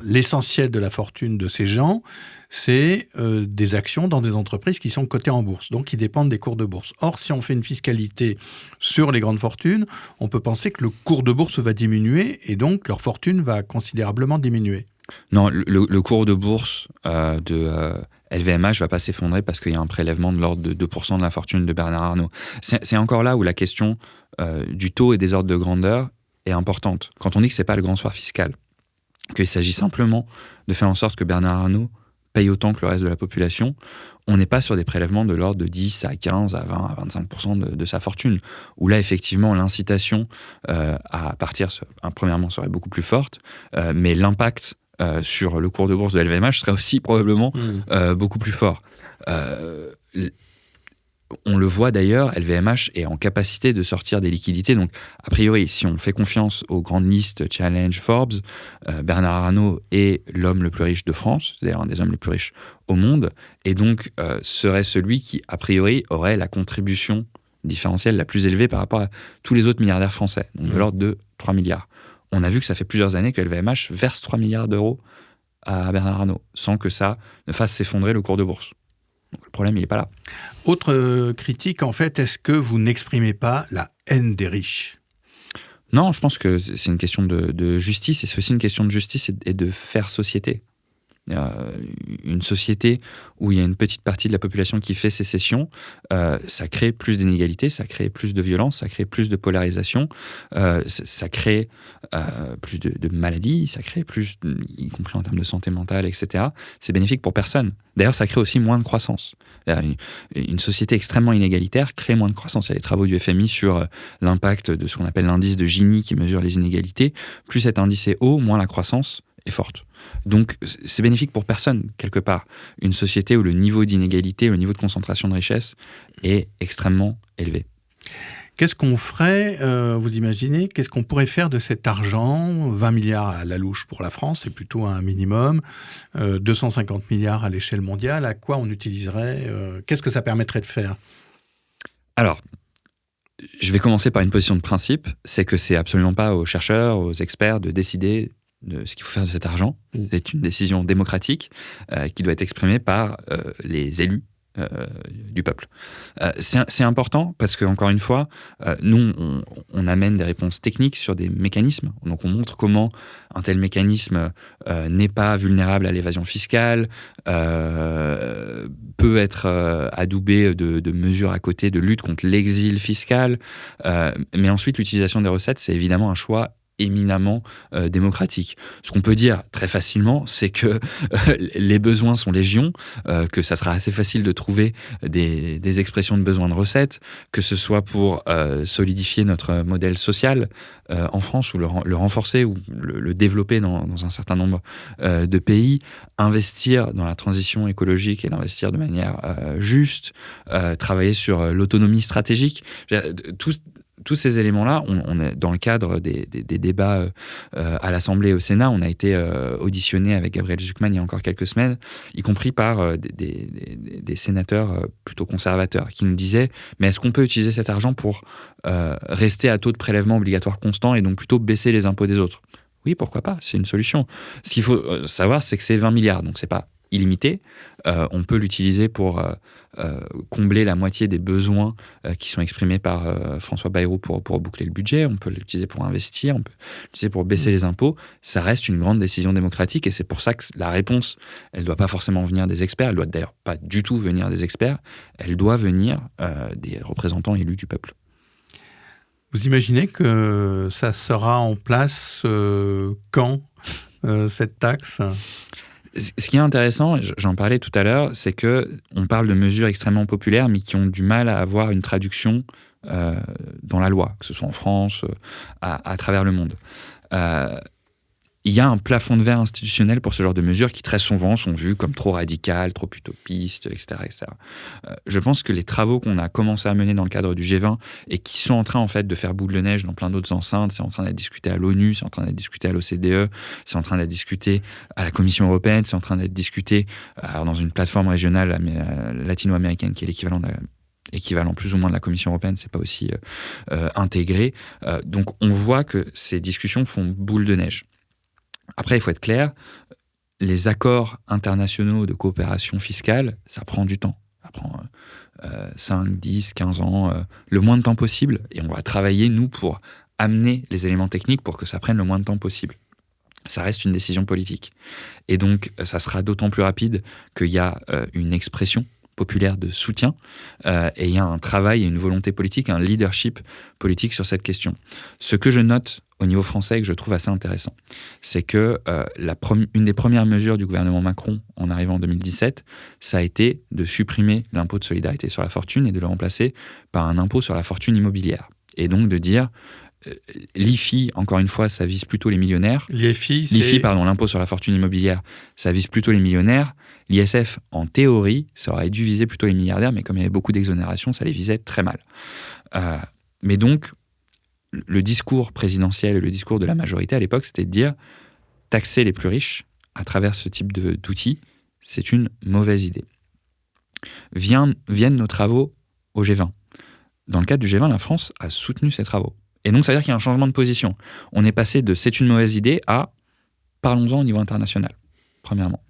l'essentiel de la fortune de ces gens, c'est des actions dans des entreprises qui sont cotées en bourse, donc qui dépendent des cours de bourse. Or, si on fait une fiscalité sur les grandes fortunes, on peut penser que le cours de bourse va diminuer et donc leur fortune va considérablement diminuer. Non, le cours de bourse de LVMH ne va pas s'effondrer parce qu'il y a un prélèvement de l'ordre de 2% de la fortune de Bernard Arnault. C'est encore là où la question du taux et des ordres de grandeur est importante. Quand on dit que ce n'est pas le grand soir fiscal, qu'il s'agit simplement de faire en sorte que Bernard Arnault paye autant que le reste de la population, on n'est pas sur des prélèvements de l'ordre de 10 à 15 à 20 à 25% de sa fortune, où là, effectivement, l'incitation à partir, premièrement, serait beaucoup plus forte, mais l'impact sur le cours de bourse de LVMH serait aussi probablement beaucoup plus fort. On le voit d'ailleurs, LVMH est en capacité de sortir des liquidités. Donc, a priori, si on fait confiance aux grandes listes Challenge, Forbes, Bernard Arnault est l'homme le plus riche de France, c'est-à-dire un des hommes les plus riches au monde, et donc serait celui qui, a priori, aurait la contribution différentielle la plus élevée par rapport à tous les autres milliardaires français, donc de l'ordre de 3 milliards. On a vu que ça fait plusieurs années que LVMH verse 3 milliards d'euros à Bernard Arnault, sans que ça ne fasse s'effondrer le cours de bourse. Donc, le problème, il n'est pas là. Autre critique, en fait, est-ce que vous n'exprimez pas la haine des riches ? Non, je pense que c'est une question de justice, et c'est aussi une question de justice et de faire société. Une société où il y a une petite partie de la population qui fait sécession, ça crée plus d'inégalités, ça crée plus de violence, ça crée plus de polarisation, ça crée plus de maladies, ça crée plus, y compris en termes de santé mentale, etc. C'est bénéfique pour personne. D'ailleurs, ça crée aussi moins de croissance. Une société extrêmement inégalitaire crée moins de croissance. Il y a des travaux du FMI sur l'impact de ce qu'on appelle l'indice de Gini qui mesure les inégalités. Plus cet indice est haut, moins la croissance est forte. Donc, c'est bénéfique pour personne, quelque part. Une société où le niveau d'inégalité, le niveau de concentration de richesse est extrêmement élevé. Qu'est-ce qu'on ferait, vous imaginez, qu'est-ce qu'on pourrait faire de cet argent? 20 milliards à la louche pour la France, c'est plutôt un minimum. 250 milliards à l'échelle mondiale, à quoi on utiliserait? Qu'est-ce que ça permettrait de faire? Alors, je vais commencer par une position de principe, c'est que c'est absolument pas aux chercheurs, aux experts de décider de ce qu'il faut faire de cet argent. C'est une décision démocratique qui doit être exprimée par les élus du peuple. C'est important parce que, encore une fois, nous, on amène des réponses techniques sur des mécanismes. Donc, on montre comment un tel mécanisme n'est pas vulnérable à l'évasion fiscale, peut être adoubé de mesures à côté de lutte contre l'exil fiscal. Mais ensuite, l'utilisation des recettes, c'est évidemment un choix éminemment démocratique. Ce qu'on peut dire très facilement, c'est que les besoins sont légion, que ça sera assez facile de trouver des expressions de besoins de recettes, que ce soit pour solidifier notre modèle social en France, ou le renforcer, ou le développer dans un certain nombre de pays, investir dans la transition écologique et l'investir de manière juste, travailler sur l'autonomie stratégique. Tous ces éléments-là, on est dans le cadre des débats à l'Assemblée et au Sénat, on a été auditionné avec Gabriel Zucman il y a encore quelques semaines, y compris par des sénateurs plutôt conservateurs, qui nous disaient « Mais est-ce qu'on peut utiliser cet argent pour rester à taux de prélèvement obligatoire constant et donc plutôt baisser les impôts des autres ?» Oui, pourquoi pas, c'est une solution. Ce qu'il faut savoir, c'est que c'est 20 milliards, donc c'est pas illimité. On peut l'utiliser pour combler la moitié des besoins qui sont exprimés par François Bayrou pour boucler le budget. On peut l'utiliser pour investir, on peut l'utiliser pour baisser les impôts. Ça reste une grande décision démocratique et c'est pour ça que la réponse, elle ne doit pas forcément venir des experts, elle doit d'ailleurs pas du tout venir des experts, elle doit venir des représentants élus du peuple. Vous imaginez que ça sera en place quand, cette taxe ? Ce qui est intéressant, j'en parlais tout à l'heure, c'est qu'on parle de mesures extrêmement populaires, mais qui ont du mal à avoir une traduction dans la loi, que ce soit en France, à travers le monde. Il y a un plafond de verre institutionnel pour ce genre de mesures qui très souvent sont vues comme trop radicales, trop utopistes, etc. etc. Je pense que les travaux qu'on a commencé à mener dans le cadre du G20 et qui sont en train en fait de faire boule de neige dans plein d'autres enceintes, c'est en train d'être discuté à l'ONU, c'est en train d'être discuté à l'OCDE, c'est en train d'être discuté à la Commission européenne, c'est en train d'être discuté dans une plateforme régionale latino-américaine qui est l'équivalent plus ou moins de la Commission européenne, c'est pas aussi intégré. Donc on voit que ces discussions font boule de neige. Après, il faut être clair, les accords internationaux de coopération fiscale, ça prend du temps. Ça prend 5, 10, 15 ans, le moins de temps possible. Et on va travailler, nous, pour amener les éléments techniques pour que ça prenne le moins de temps possible. Ça reste une décision politique. Et donc, ça sera d'autant plus rapide qu'il y a une expression populaire de soutien et il y a un travail et une volonté politique, un leadership politique sur cette question. Ce que je note au niveau français et que je trouve assez intéressant, c'est que une des premières mesures du gouvernement Macron en arrivant en 2017, ça a été de supprimer l'impôt de solidarité sur la fortune et de le remplacer par un impôt sur la fortune immobilière. Et donc de dire l'IFI, encore une fois, ça vise plutôt les millionnaires. L'IFI, l'impôt sur la fortune immobilière, ça vise plutôt les millionnaires. L'ISF, en théorie, ça aurait dû viser plutôt les milliardaires, mais comme il y avait beaucoup d'exonérations, ça les visait très mal. Mais donc, le discours présidentiel et le discours de la majorité à l'époque, c'était de dire taxer les plus riches à travers ce type d'outils, c'est une mauvaise idée. Viennent nos travaux au G20. Dans le cadre du G20, la France a soutenu ces travaux. Et donc, ça veut dire qu'il y a un changement de position. On est passé de « c'est une mauvaise idée » à « parlons-en au niveau international », premièrement.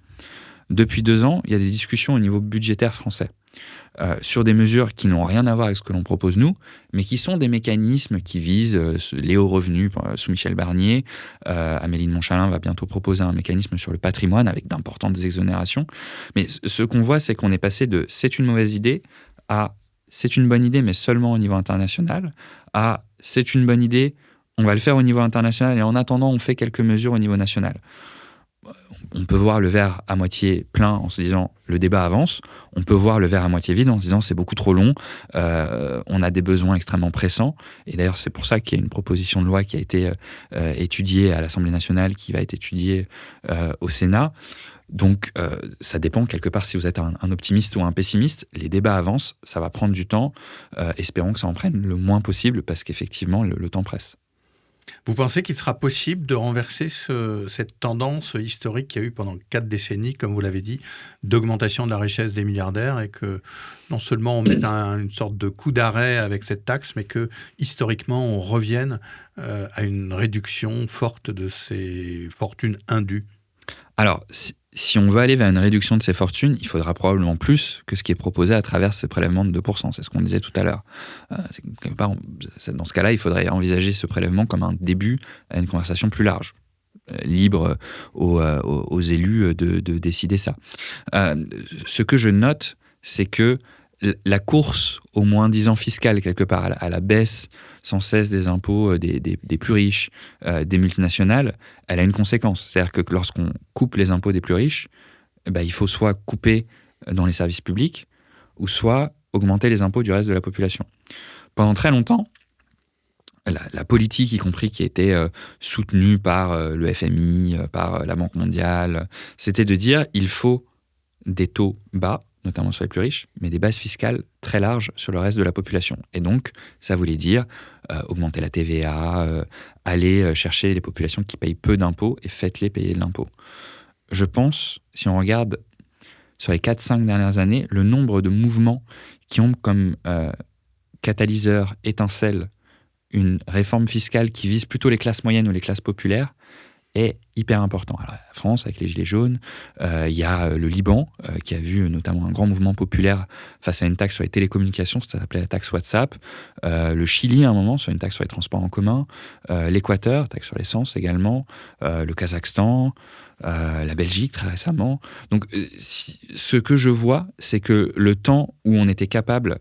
Depuis 2 ans, il y a des discussions au niveau budgétaire français. sur des mesures qui n'ont rien à voir avec ce que l'on propose nous, mais qui sont des mécanismes qui visent les hauts revenus sous Michel Barnier. Amélie de Montchalin va bientôt proposer un mécanisme sur le patrimoine avec d'importantes exonérations. Mais ce qu'on voit, c'est qu'on est passé de « c'est une mauvaise idée » à « c'est une bonne idée, mais seulement au niveau international » à « c'est une bonne idée, on va le faire au niveau international et en attendant, on fait quelques mesures au niveau national ». On peut voir le verre à moitié plein en se disant le débat avance. On peut voir le verre à moitié vide en se disant c'est beaucoup trop long. On a des besoins extrêmement pressants. Et d'ailleurs, c'est pour ça qu'il y a une proposition de loi qui a été étudiée à l'Assemblée nationale, qui va être étudiée au Sénat. Donc, ça dépend quelque part si vous êtes un optimiste ou un pessimiste. Les débats avancent, ça va prendre du temps. Espérons que ça en prenne le moins possible parce qu'effectivement, le temps presse. Vous pensez qu'il sera possible de renverser cette tendance historique qu'il y a eu pendant 4 décennies, comme vous l'avez dit, d'augmentation de la richesse des milliardaires et que non seulement on mette une sorte de coup d'arrêt avec cette taxe, mais que historiquement on revienne à une réduction forte de ces fortunes indues? Alors, si on veut aller vers une réduction de ces fortunes, il faudra probablement plus que ce qui est proposé à travers ces prélèvements de 2%. C'est ce qu'on disait tout à l'heure. Dans ce cas-là, il faudrait envisager ce prélèvement comme un début à une conversation plus large, libre aux élus de décider ça. Ce que je note, c'est que la course au moins-disant fiscal, quelque part, à la baisse sans cesse des impôts des plus riches, des multinationales, elle a une conséquence. C'est-à-dire que lorsqu'on coupe les impôts des plus riches, il faut soit couper dans les services publics, ou soit augmenter les impôts du reste de la population. Pendant très longtemps, la politique, y compris qui était soutenue par le FMI, par la Banque mondiale, c'était de dire il faut des taux bas, notamment sur les plus riches, mais des bases fiscales très larges sur le reste de la population. Et donc, ça voulait dire augmenter la TVA, aller chercher les populations qui payent peu d'impôts et faites-les payer de l'impôt. Je pense, si on regarde sur les 4-5 dernières années, le nombre de mouvements qui ont comme catalyseur, étincelle, une réforme fiscale qui vise plutôt les classes moyennes ou les classes populaires, est hyper important. Alors, la France, avec les Gilets jaunes, il y a le Liban, qui a vu notamment un grand mouvement populaire face à une taxe sur les télécommunications, ça s'appelait la taxe WhatsApp. Le Chili, à un moment, sur une taxe sur les transports en commun. L'Équateur, taxe sur l'essence également. Le Kazakhstan, la Belgique, très récemment. Donc, ce que je vois, c'est que le temps où on était capable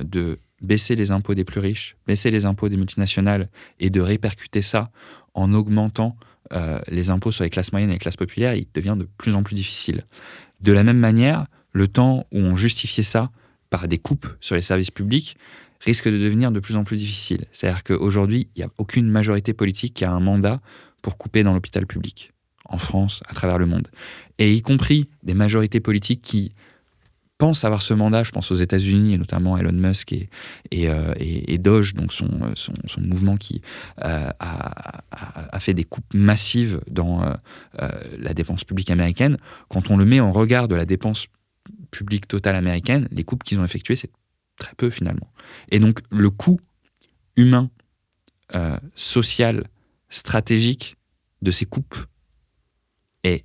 de baisser les impôts des plus riches, baisser les impôts des multinationales et de répercuter ça en augmentant les impôts sur les classes moyennes et les classes populaires, il devient de plus en plus difficile. De la même manière, le temps où on justifiait ça par des coupes sur les services publics risque de devenir de plus en plus difficile. C'est-à-dire qu'aujourd'hui, il n'y a aucune majorité politique qui a un mandat pour couper dans l'hôpital public, en France, à travers le monde. Et y compris des majorités politiques qui pensent avoir ce mandat, je pense aux États-Unis, et notamment Elon Musk et Doge, donc son mouvement qui a fait des coupes massives dans la dépense publique américaine. Quand on le met en regard de la dépense publique totale américaine, les coupes qu'ils ont effectuées, c'est très peu finalement. Et donc le coût humain, social, stratégique de ces coupes est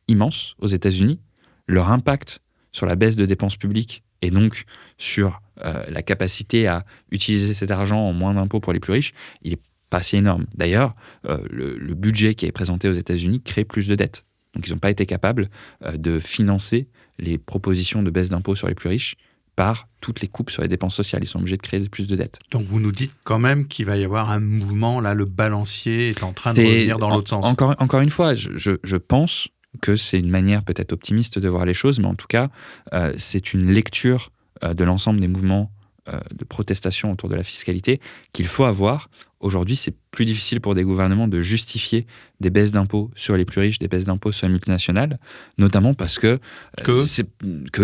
immense aux États-Unis. Leur impact sur la baisse de dépenses publiques et donc sur la capacité à utiliser cet argent en moins d'impôts pour les plus riches, il n'est pas si énorme. D'ailleurs, le budget qui est présenté aux États-Unis crée plus de dettes. Donc ils n'ont pas été capables de financer les propositions de baisse d'impôts sur les plus riches par toutes les coupes sur les dépenses sociales. Ils sont obligés de créer plus de dettes. Donc vous nous dites quand même qu'il va y avoir un mouvement, là le balancier est en train de revenir dans l'autre sens. Encore une fois, je pense que c'est une manière peut-être optimiste de voir les choses, mais en tout cas, c'est une lecture de l'ensemble des mouvements de protestation autour de la fiscalité qu'il faut avoir. Aujourd'hui, c'est plus difficile pour des gouvernements de justifier des baisses d'impôts sur les plus riches, des baisses d'impôts sur les multinationales, notamment parce qu'il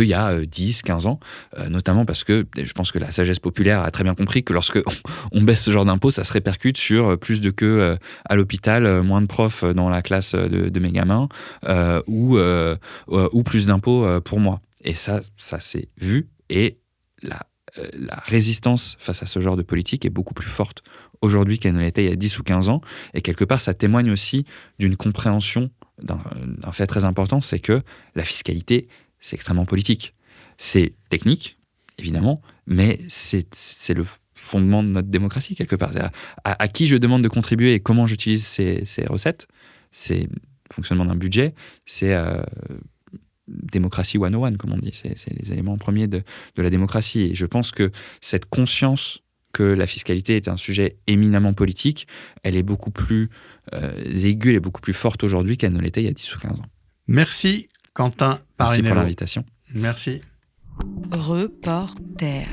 y a 10, 15 ans, notamment parce que je pense que la sagesse populaire a très bien compris que lorsque on baisse ce genre d'impôts, ça se répercute sur plus de queues à l'hôpital, moins de profs dans la classe de mes gamins, ou plus d'impôts pour moi. Et ça s'est vu, et la résistance face à ce genre de politique est beaucoup plus forte aujourd'hui qu'elle ne l'était il y a 10 ou 15 ans. Et quelque part, ça témoigne aussi d'une compréhension d'un fait très important, c'est que la fiscalité, c'est extrêmement politique. C'est technique, évidemment, mais c'est le fondement de notre démocratie, quelque part. À qui je demande de contribuer et comment j'utilise ces recettes, c'est le fonctionnement d'un budget, c'est démocratie 101, comme on dit. C'est les éléments premiers de la démocratie. Et je pense que cette conscience que la fiscalité est un sujet éminemment politique, elle est beaucoup plus aiguë, elle est beaucoup plus forte aujourd'hui qu'elle ne l'était il y a 10 ou 15 ans. Merci Quentin Parinello. Merci pour l'invitation. Merci. Reporter.